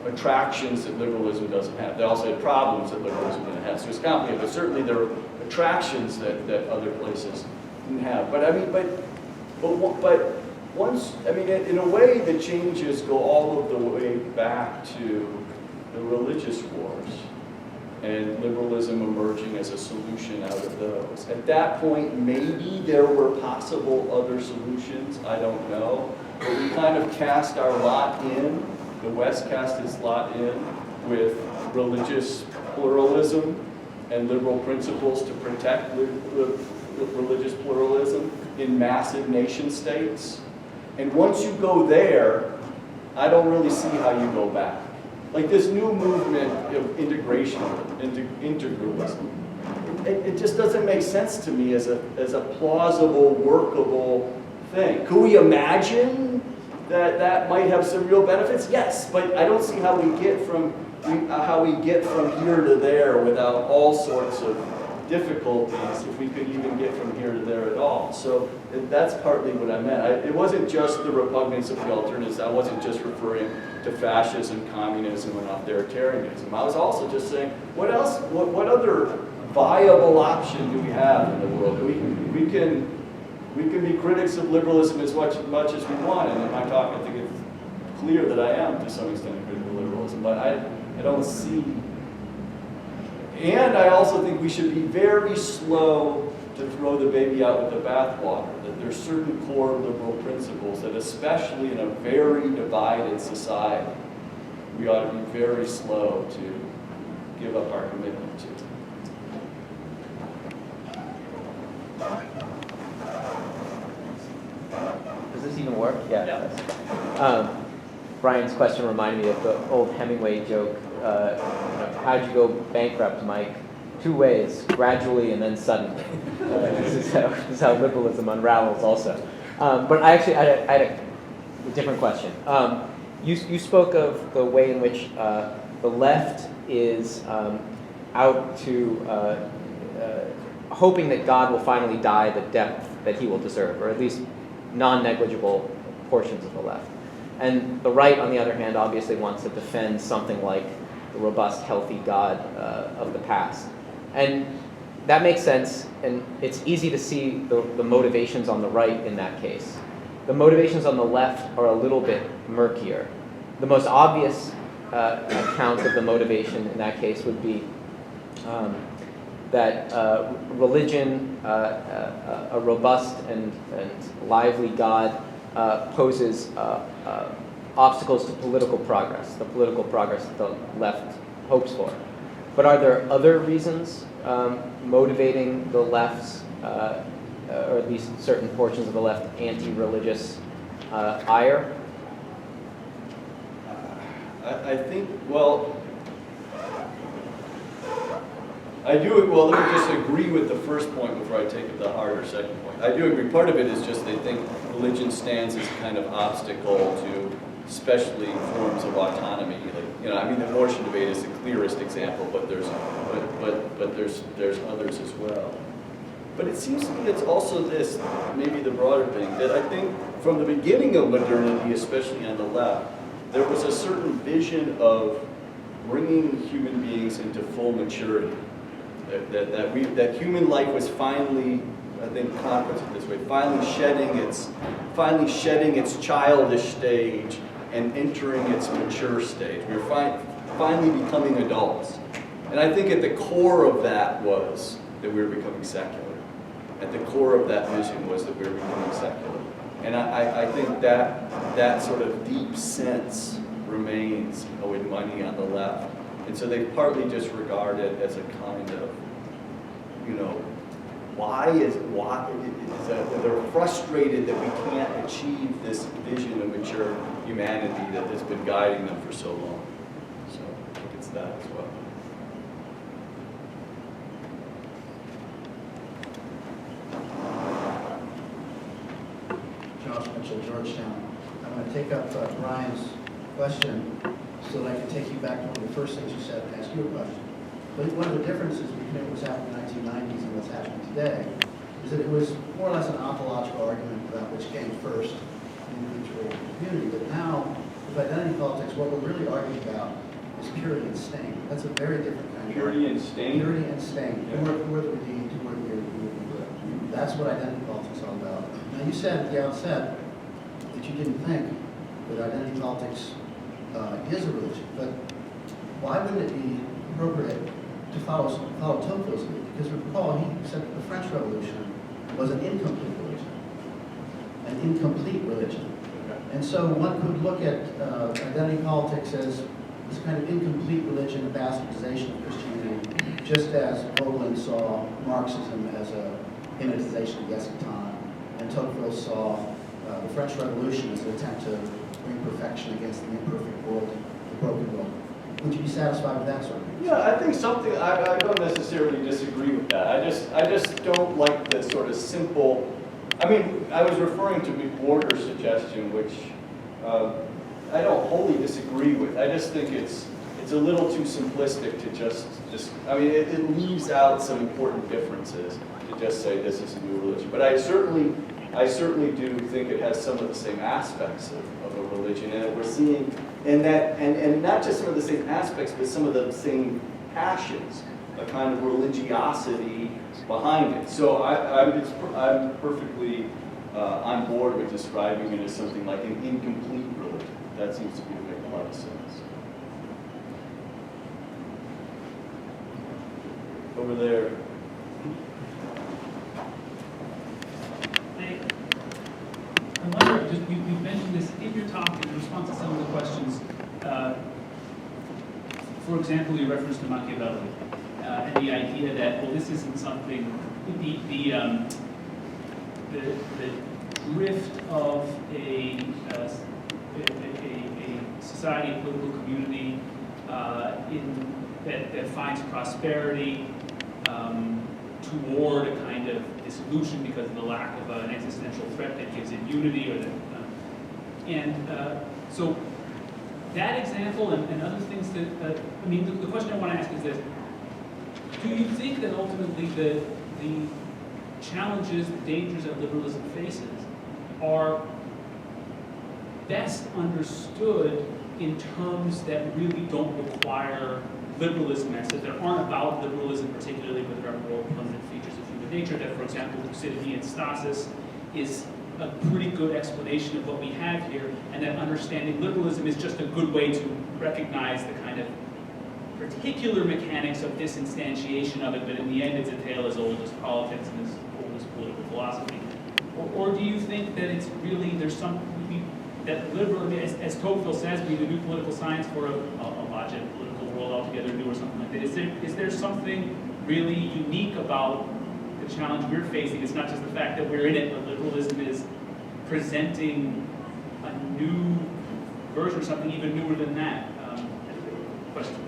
attractions that liberalism doesn't have. They also had problems that liberalism didn't have. So it's complicated, but certainly there are attractions that other places didn't have. But I mean, but once, I mean, in a way, the changes go all of the way back to the religious wars and liberalism emerging as a solution out of those. At that point, maybe there were possible other solutions, I don't know. But we kind of cast our lot in, the West cast its lot in with religious pluralism and liberal principles to protect religious pluralism in massive nation states. And once you go there, I don't really see how you go back. Like this new movement of integration, integralism, it just doesn't make sense to me as a plausible, workable thing. Could we imagine that might have some real benefits? Yes, but I don't see how we get from here to there without all sorts of difficulties, if we could even get from here to there at all. So that's partly what I meant. It wasn't just the repugnance of the alternatives. I wasn't just referring to fascism, communism, and authoritarianism. I was also just saying, what else? What other viable option do we have in the world? We can be critics of liberalism as much as we want, and in my talk, I think it's clear that I am to some extent a critic of liberalism. But I don't see. And I also think we should be very slow to throw the baby out with the bathwater, that there's certain core liberal principles that, especially in a very divided society, we ought to be very slow to give up our commitment to. Does this even work? Yeah. It does. Brian's question reminded me of the old Hemingway joke. How'd you go bankrupt, Mike? 2 ways, gradually and then suddenly. This is how liberalism unravels also. But I actually had a different question. You spoke of the way in which the left is out to hoping that God will finally die the death that he will deserve, or at least non-negligible portions of the left. And the right, on the other hand, obviously wants to defend something like the robust, healthy God of the past. And that makes sense, and it's easy to see the motivations on the right in that case. The motivations on the left are a little bit murkier. The most obvious account of the motivation in that case would be that religion, a robust and lively God, poses obstacles to political progress, the political progress that the left hopes for. But are there other reasons motivating the left's, or at least certain portions of the left, anti-religious ire? I think, well, I do, well, let me just agree with the first point before I take it the harder second point. I do agree. Part of it is just they think religion stands as a kind of obstacle to especially forms of autonomy. Like, I mean, the abortion debate is the clearest example, but there's others as well. But it seems to me it's also this, maybe the broader thing, that I think from the beginning of modernity, especially on the left, there was a certain vision of bringing human beings into full maturity. That human life was finally, I think Kant puts it this way, finally shedding its childish stage and entering its mature stage. We were finally becoming adults. And I think at the core of that was that we were becoming secular. At the core of that vision was that we were becoming secular. And I think that sort of deep sense remains with money on the left. And so they partly disregard it as a kind of, they're frustrated that we can't achieve this vision of mature humanity that has been guiding them for so long. So I think it's that as well. Georgetown. I'm going to take up Brian's question so that I can take you back to one of the first things you said and ask you a question. But one of the differences between what was happening in the 1990s and what's happening today is that it was more or less an ontological argument about which came first, individual or community. But now, with identity politics, what we're really arguing about is purity and stain. That's a very different kind of Purity and stain? Purity and stain. Yeah. Who are the redeemed, who are the irredeemed. That's what identity politics is all about. Now, you said at the outset that you didn't think that identity politics is a religion, but why wouldn't it be appropriate to follow Tocqueville's lead? Because recall, he said that the French Revolution was an incomplete religion. An incomplete religion. And so one could look at identity politics as this kind of incomplete religion, a bastardization of Christianity, just as Vogelin saw Marxism as a immortalization of the eschaton, and Tocqueville saw the French Revolution as an attempt to bring perfection against the imperfect world, the broken world. Would you be satisfied with that sort of thing? Yeah, I think something, I don't necessarily disagree with that. I just don't like the sort of simple, I mean, I was referring to McWhorter's suggestion, which I don't wholly disagree with. I just think it's a little too simplistic to just I mean, it leaves out some important differences to just say this is a new religion. But I certainly do think it has some of the same aspects of a religion, and that we're seeing, and not just some of the same aspects, but some of the same passions, a kind of religiosity behind it. So I'm perfectly on board with describing it as something like an incomplete religion. That seems to me to make a lot of sense. Over there. I wonder, just you mentioned this in your talk in response to some of the questions. For example, you referenced to Machiavelli and the idea that, well, this isn't something, the drift of a society, a political community that finds prosperity toward a kind of dissolution because of the lack of an existential threat that gives it unity, or so that example and other things that I mean, the question I want to ask is this: do you think that ultimately the challenges, the dangers that liberalism faces are best understood in terms that really don't require liberalism, as that there aren't about liberalism, particularly with regard to permanent features of human nature, that, for example, lucidity and stasis is a pretty good explanation of what we have here, and that understanding liberalism is just a good way to recognize the kind of particular mechanics of disinstantiation of it, but in the end it's a tale as old as politics and as old as political philosophy? Or do you think that it's really, there's some, that liberalism, as Tocqueville says, be the new political science for a logic, political world altogether new or something like that? Is there something really unique about the challenge we're facing? It's not just the fact that we're in it, but liberalism is presenting a new version or something even newer than that.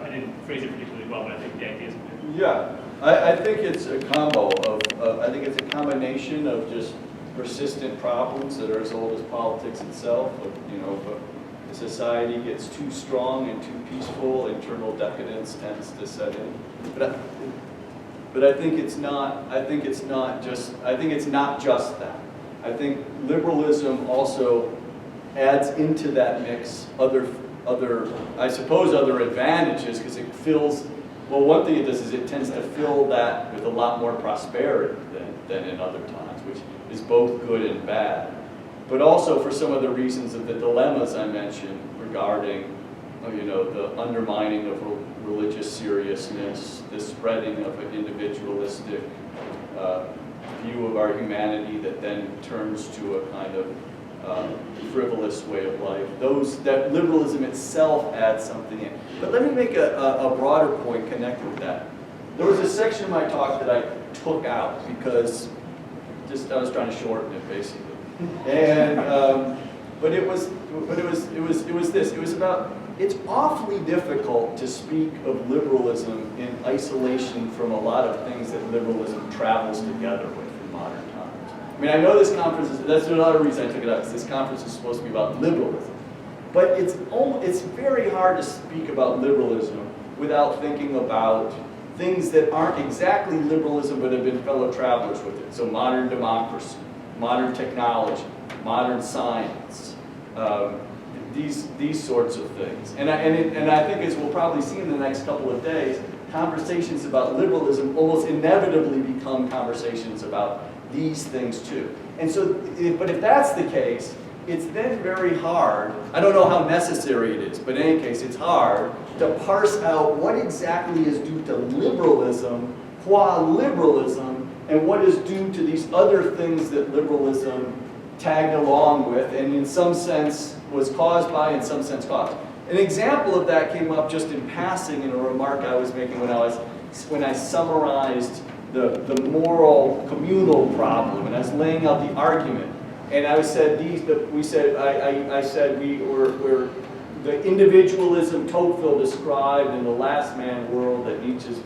I didn't phrase it particularly well, but I think the idea is good. Yeah, I think it's a combo of I think it's a combination of just persistent problems that are as old as politics itself. If a society gets too strong and too peaceful, internal decadence tends to set in. But I think it's not. I think it's not just that. I think liberalism also adds into that mix other advantages, because it fills. Well, one thing it does is it tends to fill that with a lot more prosperity than in other times, which is both good and bad. But also for some of the reasons of the dilemmas I mentioned regarding, the undermining of religious seriousness, the spreading of an individualistic view of our humanity that then turns to a kind of frivolous way of life. That liberalism itself adds something in. But let me make a broader point connected with that. There was a section of my talk that I took out because I was trying to shorten it basically. And but it was this. It was about, it's awfully difficult to speak of liberalism in isolation from a lot of things that liberalism travels together with in modern times. mean, I know this conference is, that's another reason I took it up, is this conference is supposed to be about liberalism. But it's very hard to speak about liberalism without thinking about things that aren't exactly liberalism but have been fellow travelers with it. So modern democracy, modern technology, modern science, these sorts of things. And I think, as we'll probably see in the next couple of days, conversations about liberalism almost inevitably become conversations about these things too. And so, but if that's the case, it's then very hard, I don't know how necessary it is, but in any case, it's hard to parse out what exactly is due to liberalism, qua liberalism, and what is due to these other things that liberalism tagged along with, and in some sense was caused by, in some sense caused. An example of that came up just in passing in a remark I was making when I summarized the moral communal problem, and I was laying out the argument. And I said the individualism Tocqueville described in the Last Man world that Nietzsche's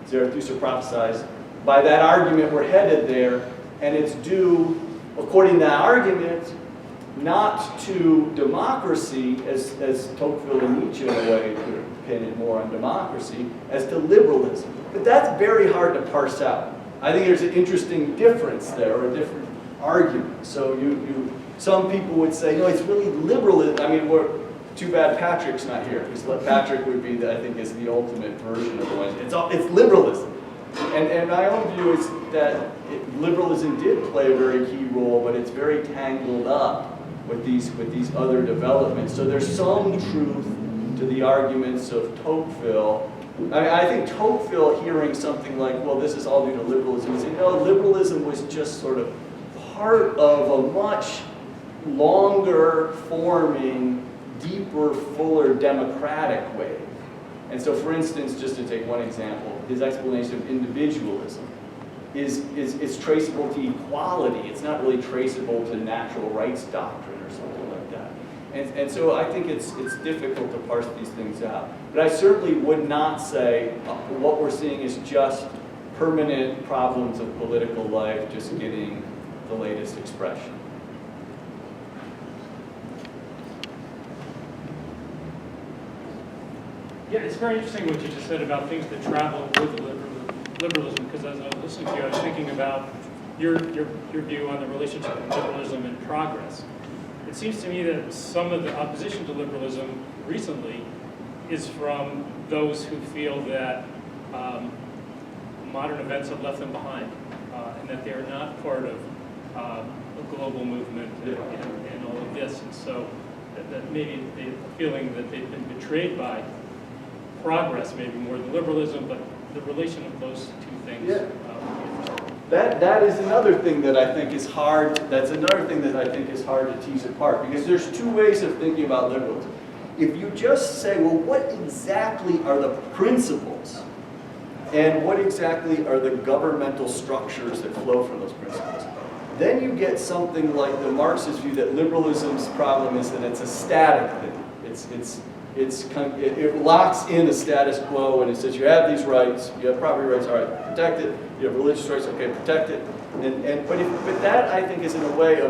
Zarathustra prophesied, by that argument we're headed there, and it's due, according to that argument, not to democracy, as Tocqueville and Nietzsche in a way could pin it more on democracy, as to liberalism. But that's very hard to parse out. I think there's an interesting difference there, or a different argument. So some people would say, no, it's really liberalism. I mean, too bad Patrick's not here, because Patrick would be, I think, is the ultimate version of the one. It's liberalism. And my own view is that liberalism did play a very key role, but it's very tangled up with these other developments. So there's some truth to the arguments of Tocqueville. I think Tocqueville hearing something like, well, this is all due to liberalism, saying, no, liberalism was just sort of part of a much longer forming, deeper, fuller democratic wave. And so, for instance, just to take one example, his explanation of individualism is traceable to equality. It's not really traceable to natural rights doctrine or something like that. And so I think it's difficult to parse these things out. But I certainly would not say what we're seeing is just permanent problems of political life just getting the latest expression. Yeah, it's very interesting what you just said about things that travel with liberalism, because as I was listening to you, I was thinking about your view on the relationship of liberalism and progress. It seems to me that some of the opposition to liberalism recently is from those who feel that modern events have left them behind, and that they are not part of a global movement and all of this. And so that maybe the feeling that they've been betrayed by progress, maybe more than liberalism, but the relation of those two things. Yeah. That is another thing that I think is hard. That's another thing that I think is hard to tease apart, because there's two ways of thinking about liberalism. If you just say, well, what exactly are the principles, and what exactly are the governmental structures that flow from those principles, then you get something like the Marxist view that liberalism's problem is that it's a static thing. It locks in a status quo, and it says you have these rights, you have property rights, all right, protect it. You have religious rights, okay, protect it. But that, I think, is in a way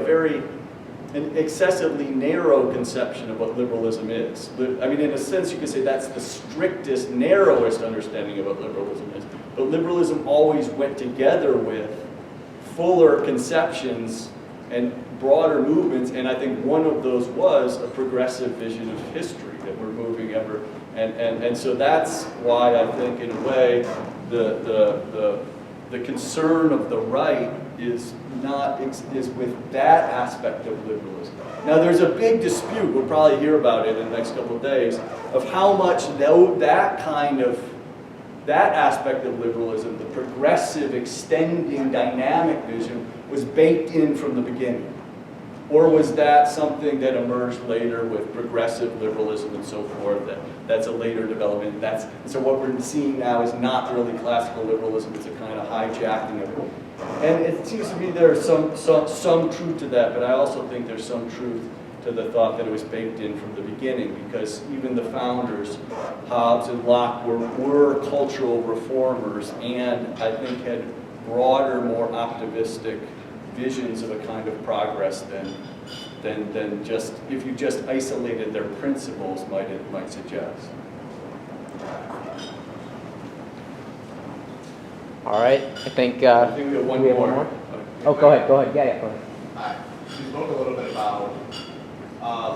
an excessively narrow conception of what liberalism is. I mean, in a sense, you could say that's the strictest, narrowest understanding of what liberalism is. But liberalism always went together with fuller conceptions and broader movements, and I think one of those was a progressive vision of history, that we're moving ever, and so that's why I think, in a way, the concern of the right is with that aspect of liberalism. Now, there's a big dispute, we'll probably hear about it in the next couple of days, of how much that aspect of liberalism, the progressive, extending, dynamic vision, was baked in from the beginning. Or was that something that emerged later with progressive liberalism and so forth? That's a later development. So what we're seeing now is not really classical liberalism. It's a kind of hijacking of it. And it seems to me there's some truth to that, but I also think there's some truth to the thought that it was baked in from the beginning, because even the founders, Hobbes and Locke, were cultural reformers, and I think had broader, more optimistic visions of a kind of progress than just, if you just isolated their principles might suggest. All right, I think I think we have one more. Oh, go ahead, yeah, go ahead. Hi. You spoke a little bit about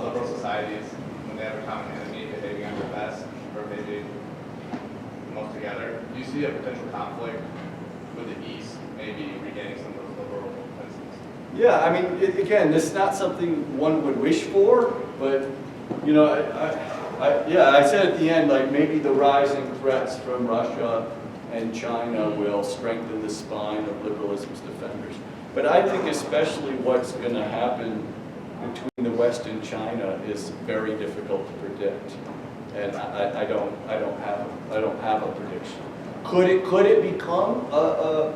liberal societies when they have a common enemy behaving on their best or maybe most together. Do you see a potential conflict with the East maybe regaining some of those liberal principles? Yeah, I mean, again, this is not something one would wish for, but, you know, I said at the end, like, maybe the rising threats from Russia and China will strengthen the spine of liberalism's defenders. But I think especially what's going to happen between the West and China is very difficult to predict, and I don't have a prediction. Could it become a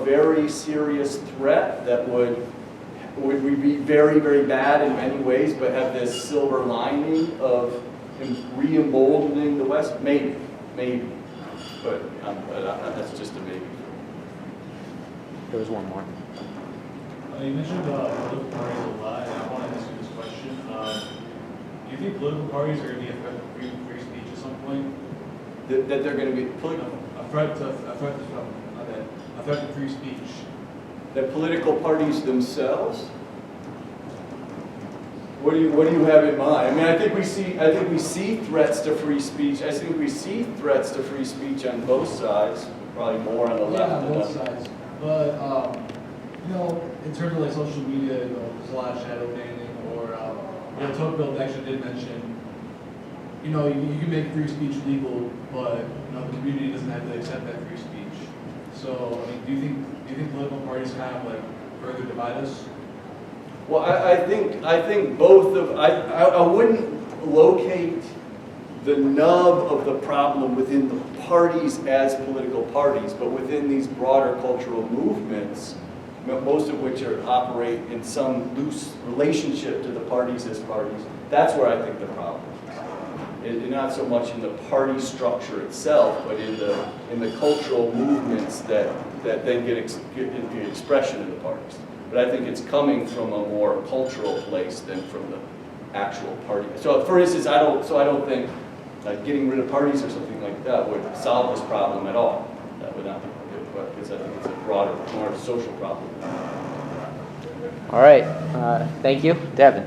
very serious threat that would be very, very bad in many ways, but have this silver lining of re-emboldening the West? Maybe. But that's just a maybe. There was one more. You mentioned political parties a lot, and I want to ask you this question. Do you think political parties are going to be a threat to free speech at some point? That they're going to be A threat to free speech. The political parties themselves? What do you have in mind? I mean, I think we see threats to free speech. I think we see threats to free speech on both sides, probably more on the left. Yeah, on both sides. But you know, in terms of like social media, you know, there's a lot of shadow banning, or you know, Tocqueville actually did mention, you know, you can make free speech legal, but you know, the community doesn't have to accept that free speech. So, I mean, do you think political parties kind of like further divide us? Well, I think both of I wouldn't locate the nub of the problem within the parties as political parties, but within these broader cultural movements, most of which operate in some loose relationship to the parties as parties. That's where I think the problem is. Not so much in the party structure itself, but in the cultural movements that then get the expression in the parties. But I think it's coming from a more cultural place than from the actual party. So, for instance, I don't think like getting rid of parties or something like that would solve this problem at all. That would not be good, because I think it's a broader, more social problem. All right, thank you, Devin.